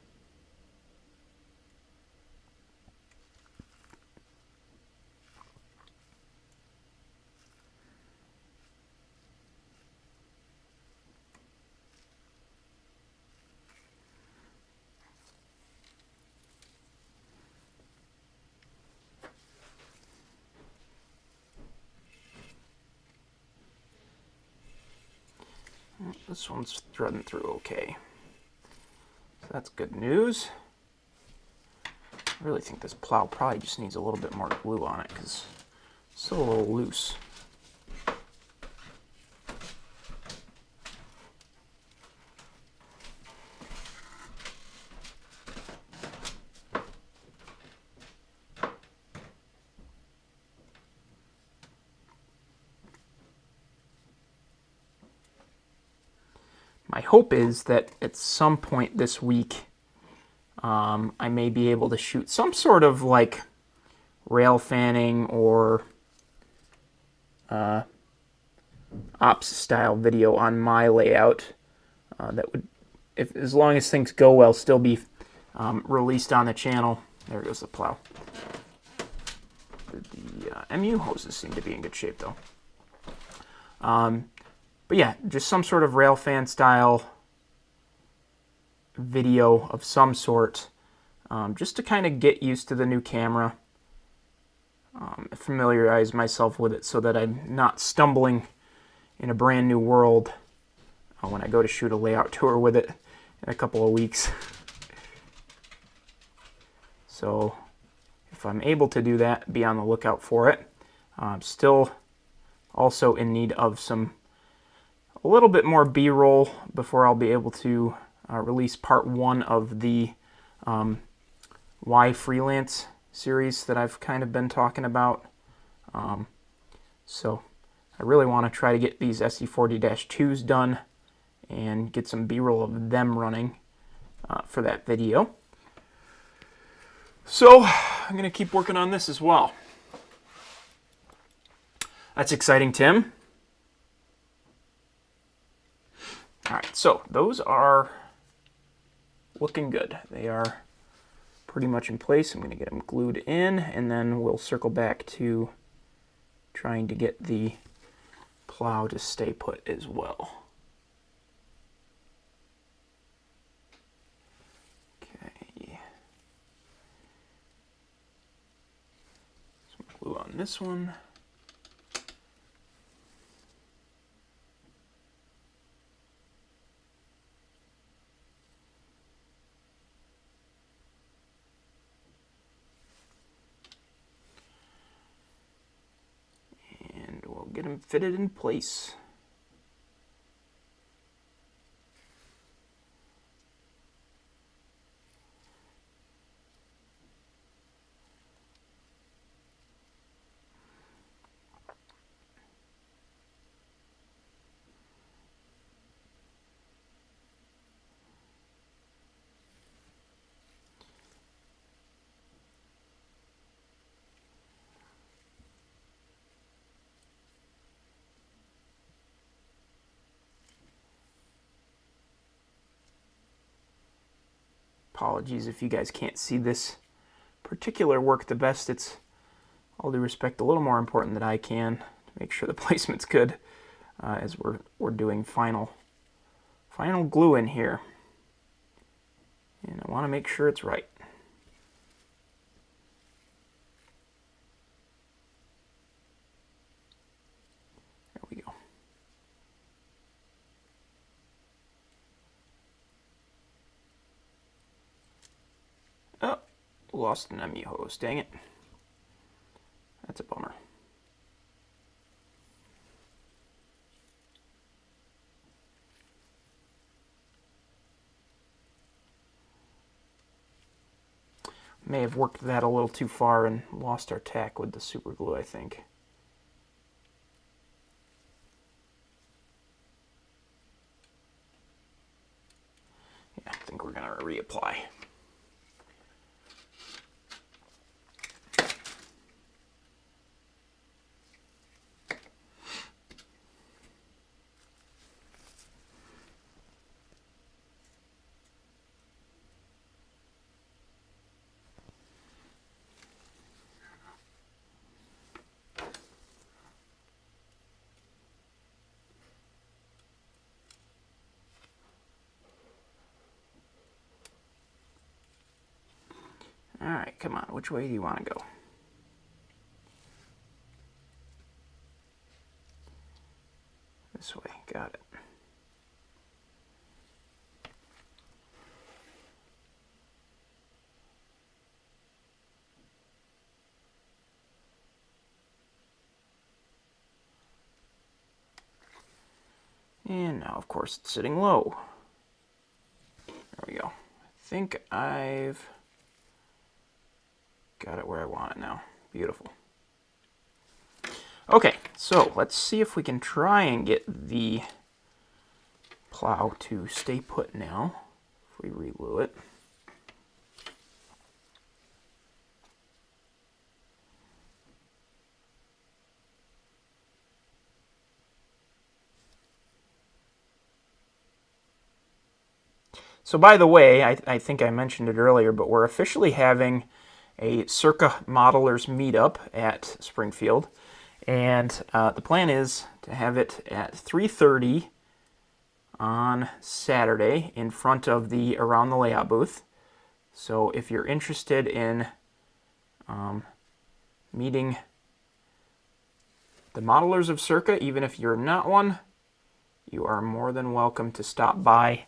This one's threading through okay. So that's good news. I really think this plow probably just needs a little bit more glue on it because it's still a little loose. My hope is that at some point this week, I may be able to shoot some sort of like rail fanning or ops style video on my layout that would, if as long as things go well, still be released on the channel. There goes the plow. The MU hoses seem to be in good shape though. But yeah, just some sort of rail fan style video of some sort, just to kind of get used to the new camera, familiarize myself with it so that I'm not stumbling in a brand new world when I go to shoot a layout tour with it in a couple of weeks. So if I'm able to do that, be on the lookout for it. I'm still also in need of a little bit more B-roll before I'll be able to release part 1 of the Why Freelance series that I've kind of been talking about. So I really want to try to get these SE40-2s done and get some B-roll of them running for that video. So I'm going to keep working on this as well. That's exciting, Tim. All right, so those are looking good. They are pretty much in place. I'm going to get them glued in, and then we'll circle back to trying to get the plow to stay put as well. Okay. Some glue on this one. Get them fitted in place. Apologies if you guys can't see this particular work the best. It's, all due respect, a little more important that I can to make sure the placement's good as we're doing final glue in here. And I want to make sure it's right. There we go. Oh, lost an MU hose, dang it. That's a bummer. May have worked that a little too far and lost our tack with the super glue, I think. Yeah, I think we're going to reapply. All right, come on. Which way do you want to go? This way. Got it. And now, of course, it's sitting low. There we go. I think I've got it where I want it now. Beautiful. Okay, so let's see if we can try and get the plow to stay put now. If we reglue it. So by the way, I think I mentioned it earlier, but we're officially having a Circa Modelers meetup at Springfield. And the plan is to have it at 3:30 on Saturday in front of the Around the Layout booth. So if you're interested in meeting the modelers of Circa, even if you're not one, you are more than welcome to stop by,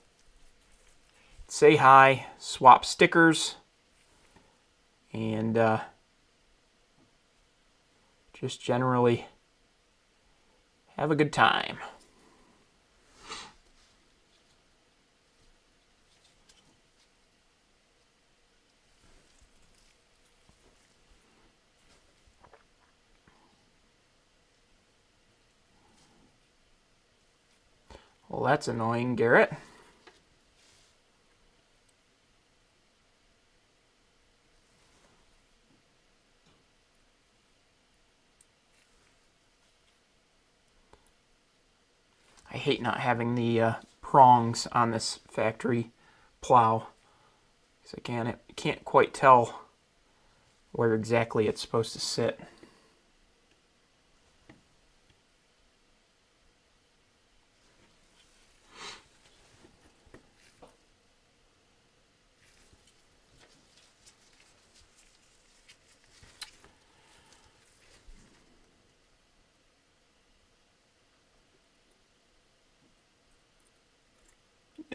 say hi, swap stickers, and just generally have a good time. Well, that's annoying, Garrett. I hate not having the prongs on this factory plow, because I can't quite tell where exactly it's supposed to sit.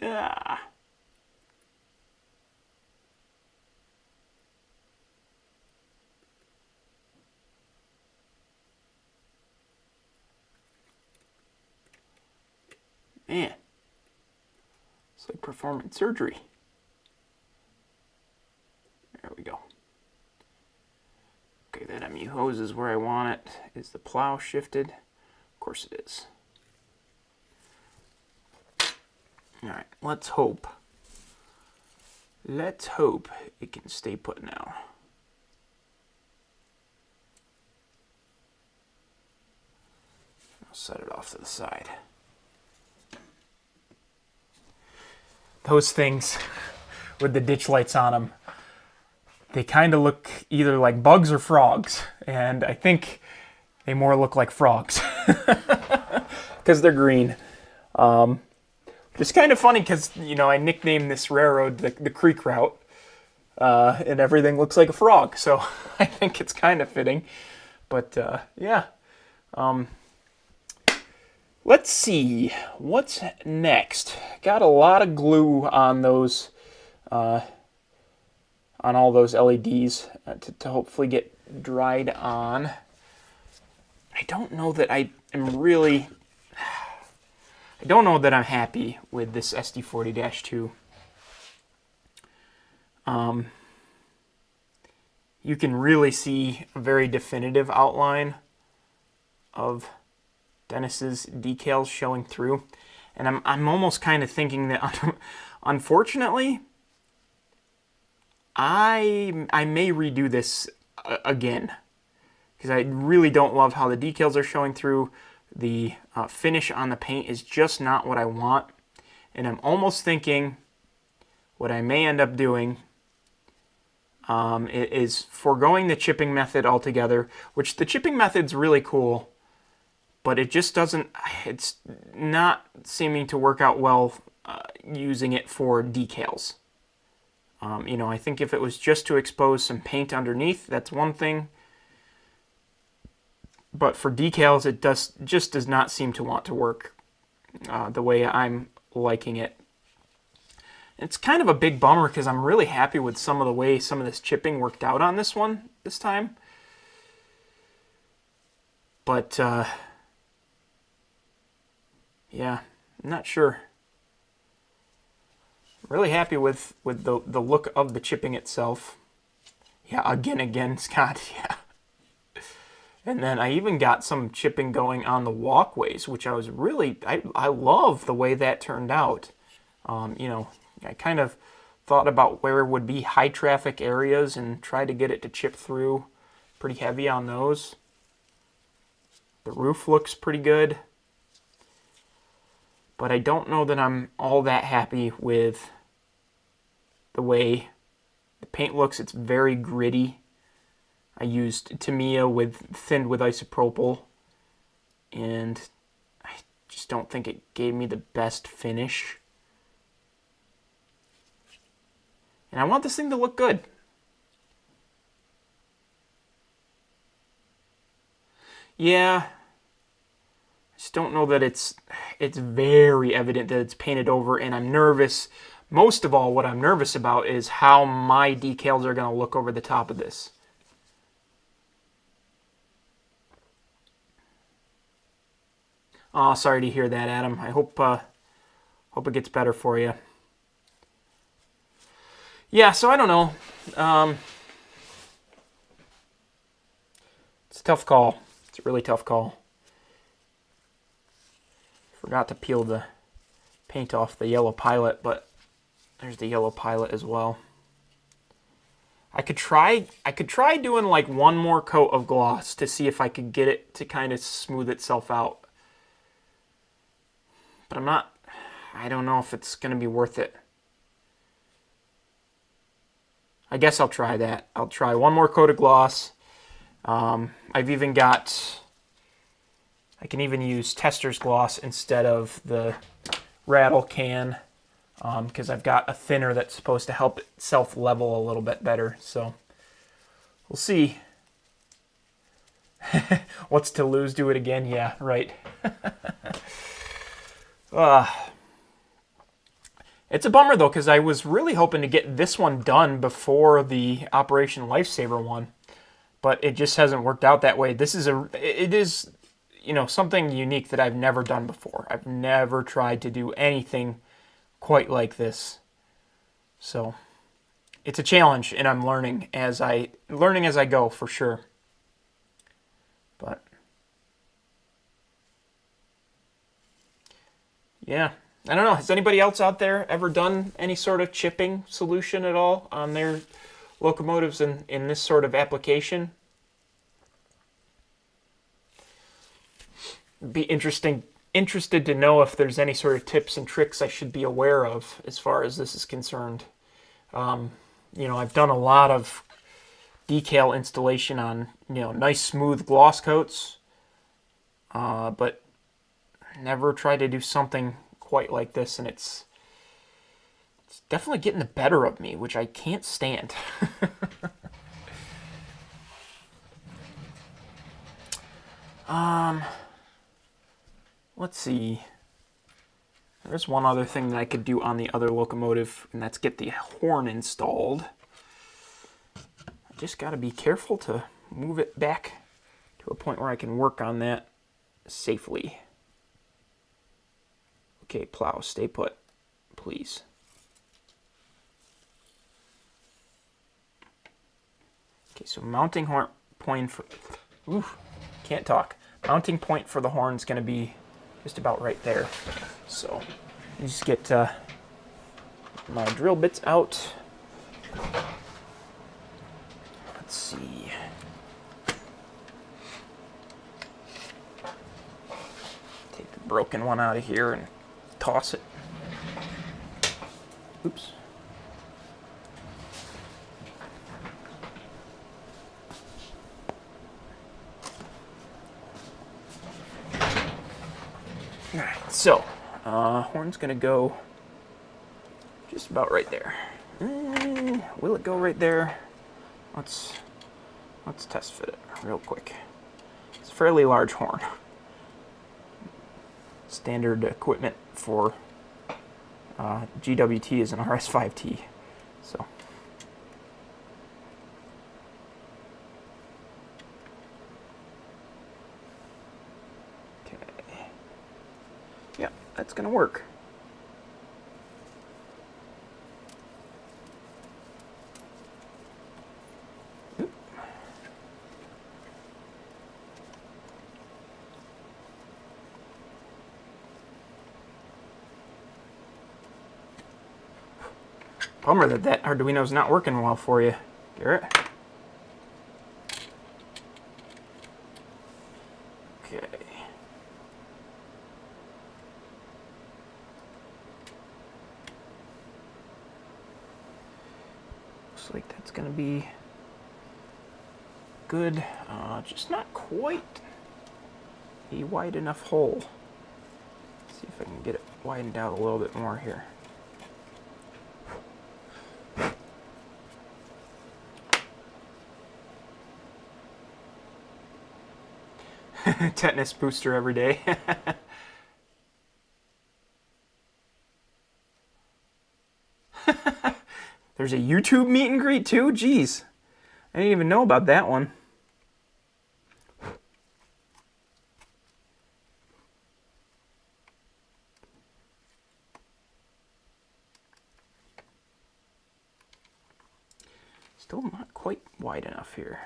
Yeah. Man, it's like performing surgery. There we go. Okay, that MU hose is where I want it. Is the plow shifted? Of course it is. All right, let's hope. Let's hope it can stay put now. I'll set it off to the side. Those things with the ditch lights on them. They kind of look either like bugs or frogs, and I think they more look like frogs because they're green. It's kind of funny because, I nicknamed this railroad the Creek Route, and everything looks like a frog, so I think it's kind of fitting. But, yeah. Let's see. What's next? Got a lot of glue on those, on all those LEDs to hopefully get dried on. I don't know that I don't know that I'm happy with this SD40-2. You can really see a very definitive outline of Dennis's decals showing through. And I'm almost kind of thinking that, unfortunately, I may redo this again. Because I really don't love how the decals are showing through. The finish on the paint is just not what I want. And I'm almost thinking what I may end up doing is foregoing the chipping method altogether, which the chipping method's really cool, but it just doesn't, it's not seeming to work out well using it for decals. I think if it was just to expose some paint underneath, that's one thing. But for decals, it just does not seem to want to work the way I'm liking it. It's kind of a big bummer because I'm really happy with some of the way some of this chipping worked out on this one this time. But, yeah, I'm not sure. I'm really happy with the look of the chipping itself. Yeah, again, Scott, yeah. And then I even got some chipping going on the walkways, which I was really, I love the way that turned out. I kind of thought about where would be high traffic areas and tried to get it to chip through pretty heavy on those. The roof looks pretty good. But I don't know that I'm all that happy with the way the paint looks. It's very gritty. I used Tamiya thinned with isopropyl, and I just don't think it gave me the best finish. And I want this thing to look good. Yeah, I just don't know that it's very evident that it's painted over, and I'm nervous. Most of all, what I'm nervous about is how my decals are going to look over the top of this. Oh, sorry to hear that, Adam. I hope it gets better for you. Yeah, so I don't know. It's a tough call. It's a really tough call. Forgot to peel the paint off the yellow Pilot, but there's the yellow Pilot as well. I could try doing like one more coat of gloss to see if I could get it to kind of smooth itself out. But I don't know if it's going to be worth it. I guess I'll try that. I'll try one more coat of gloss. I've even got, I can even use Tester's gloss instead of the rattle can, because I've got a thinner that's supposed to help it self-level a little bit better. So we'll see. What's to lose? Do it again? Yeah, right. It's a bummer, though, because I was really hoping to get this one done before the Operation Lifesaver one, but it just hasn't worked out that way. It is something unique that I've never done before. I've never tried to do anything quite like this. So it's a challenge, and I'm learning as I go, for sure. But yeah, I don't know. Has anybody else out there ever done any sort of chipping solution at all on their locomotives in this sort of application? Be interested to know if there's any sort of tips and tricks I should be aware of as far as this is concerned. You know, I've done a lot of decal installation on, you know, nice smooth gloss coats, but never tried to do something quite like this, and it's definitely getting the better of me, which I can't stand. Let's see. There's one other thing that I could do on the other locomotive, and that's get the horn installed. I just got to be careful to move it back to a point where I can work on that safely. Okay, plow, stay put, please. Okay, so mounting horn point for... Oof, can't talk. Mounting point for the horn is going to be just about right there. So, you just get my drill bits out. Let's see. Take the broken one out of here and toss it. Oops. Alright, so, horn's gonna go just about right there. Will it go right there? Let's test fit it real quick. It's a fairly large horn. Standard equipment for GWT is an RS5T. So. Okay. Yeah, that's gonna work. Bummer that Arduino's not working well for you, Garrett. Okay. Looks like that's gonna be good. Just not quite a wide enough hole. Let's see if I can get it widened out a little bit more here. Tetanus booster every day. There's a YouTube meet and greet too? Jeez. I didn't even know about that one. Still not quite wide enough here.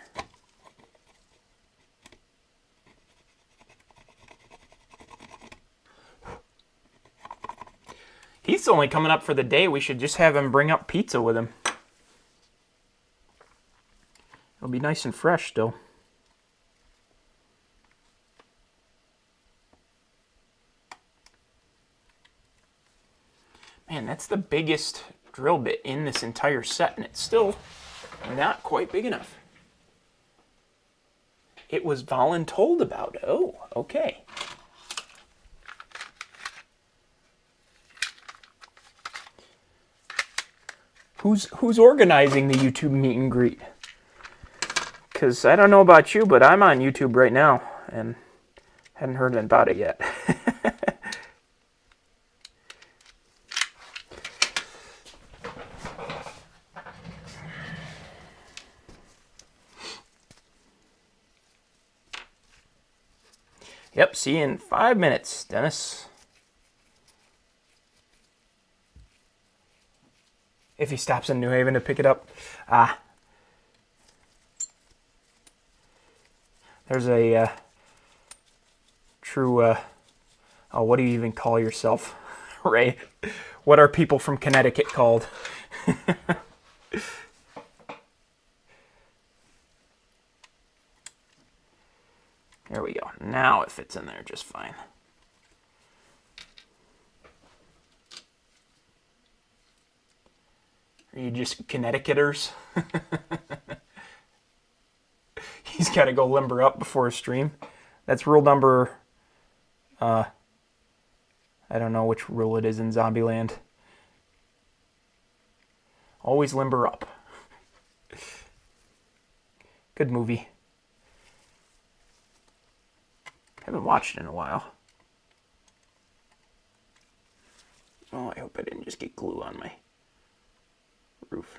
He's only coming up for the day. We should just have him bring up pizza with him. It'll be nice and fresh still. Man, that's the biggest drill bit in this entire set, and it's still not quite big enough. It was voluntold about. Oh, okay. Who's organizing the YouTube meet and greet? Because I don't know about you, but I'm on YouTube right now and hadn't heard about it yet. Yep, see you in 5 minutes, Dennis. If he stops in New Haven to pick it up. There's a true, oh, what do you even call yourself, Ray? What are people from Connecticut called? There we go. Now it fits in there just fine. Are you just Connecticuters? He's got to go limber up before a stream. That's rule number... I don't know which rule it is in Zombieland. Always limber up. Good movie. Haven't watched it in a while. Oh, I hope I didn't just get glue on my roof.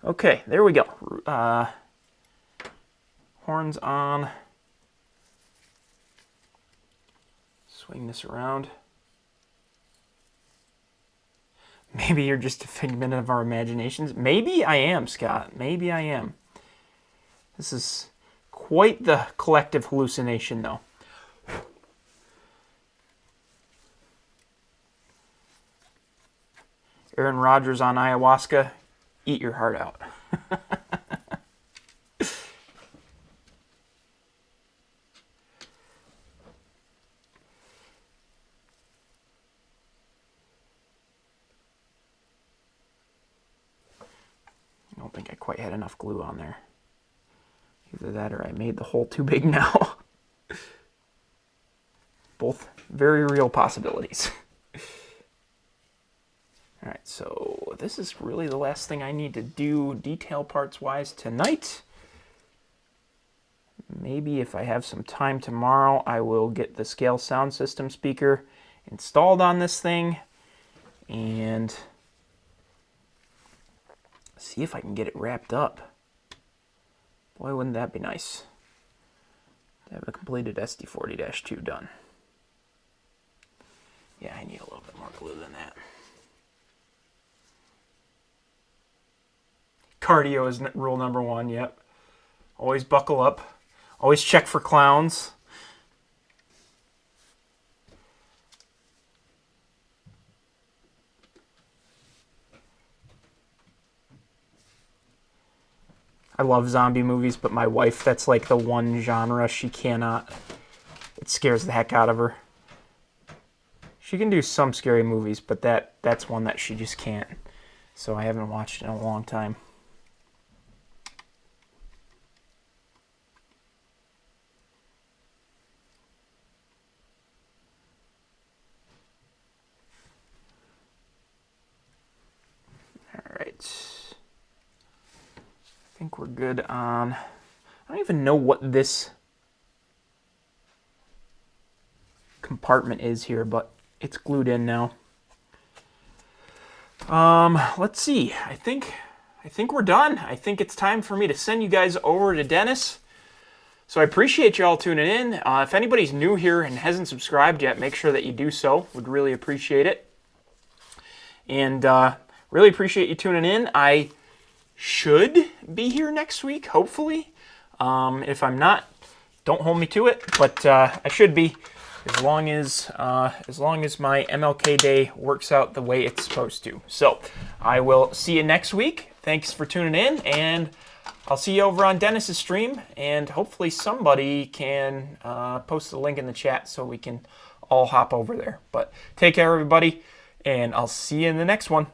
Okay, there we go. Horns on. Swing this around. Maybe you're just a figment of our imaginations. Maybe I am, Scott. Maybe I am. This is quite the collective hallucination, though. Aaron Rodgers on ayahuasca. Eat your heart out. I don't think I quite had enough glue on there. Either that or I made the hole too big now. Both very real possibilities. Alright, so this is really the last thing I need to do detail parts wise tonight. Maybe if I have some time tomorrow, I will get the scale sound system speaker installed on this thing and see if I can get it wrapped up. Boy, wouldn't that be nice to have a completed SD40-2 done. Yeah, I need a little bit more glue than that. Cardio is rule number 1, yep. Always buckle up. Always check for clowns. I love zombie movies, but my wife, that's like the one genre she cannot. It scares the heck out of her. She can do some scary movies, but that's one that she just can't. So I haven't watched it in a long time. All right. I think we're good on... I don't even know what this compartment is here, but it's glued in now. Let's see. I think we're done. I think it's time for me to send you guys over to Dennis. So I appreciate you all tuning in. If anybody's new here and hasn't subscribed yet, make sure that you do so. Would really appreciate it. And really appreciate you tuning in. I should be here next week, hopefully. If I'm not, don't hold me to it, but I should be, as long as my MLK Day works out the way it's supposed to. So I will see you next week. Thanks for tuning in, and I'll see you over on Dennis's stream, and hopefully somebody can post the link in the chat so we can all hop over there. But take care, everybody, and I'll see you in the next one.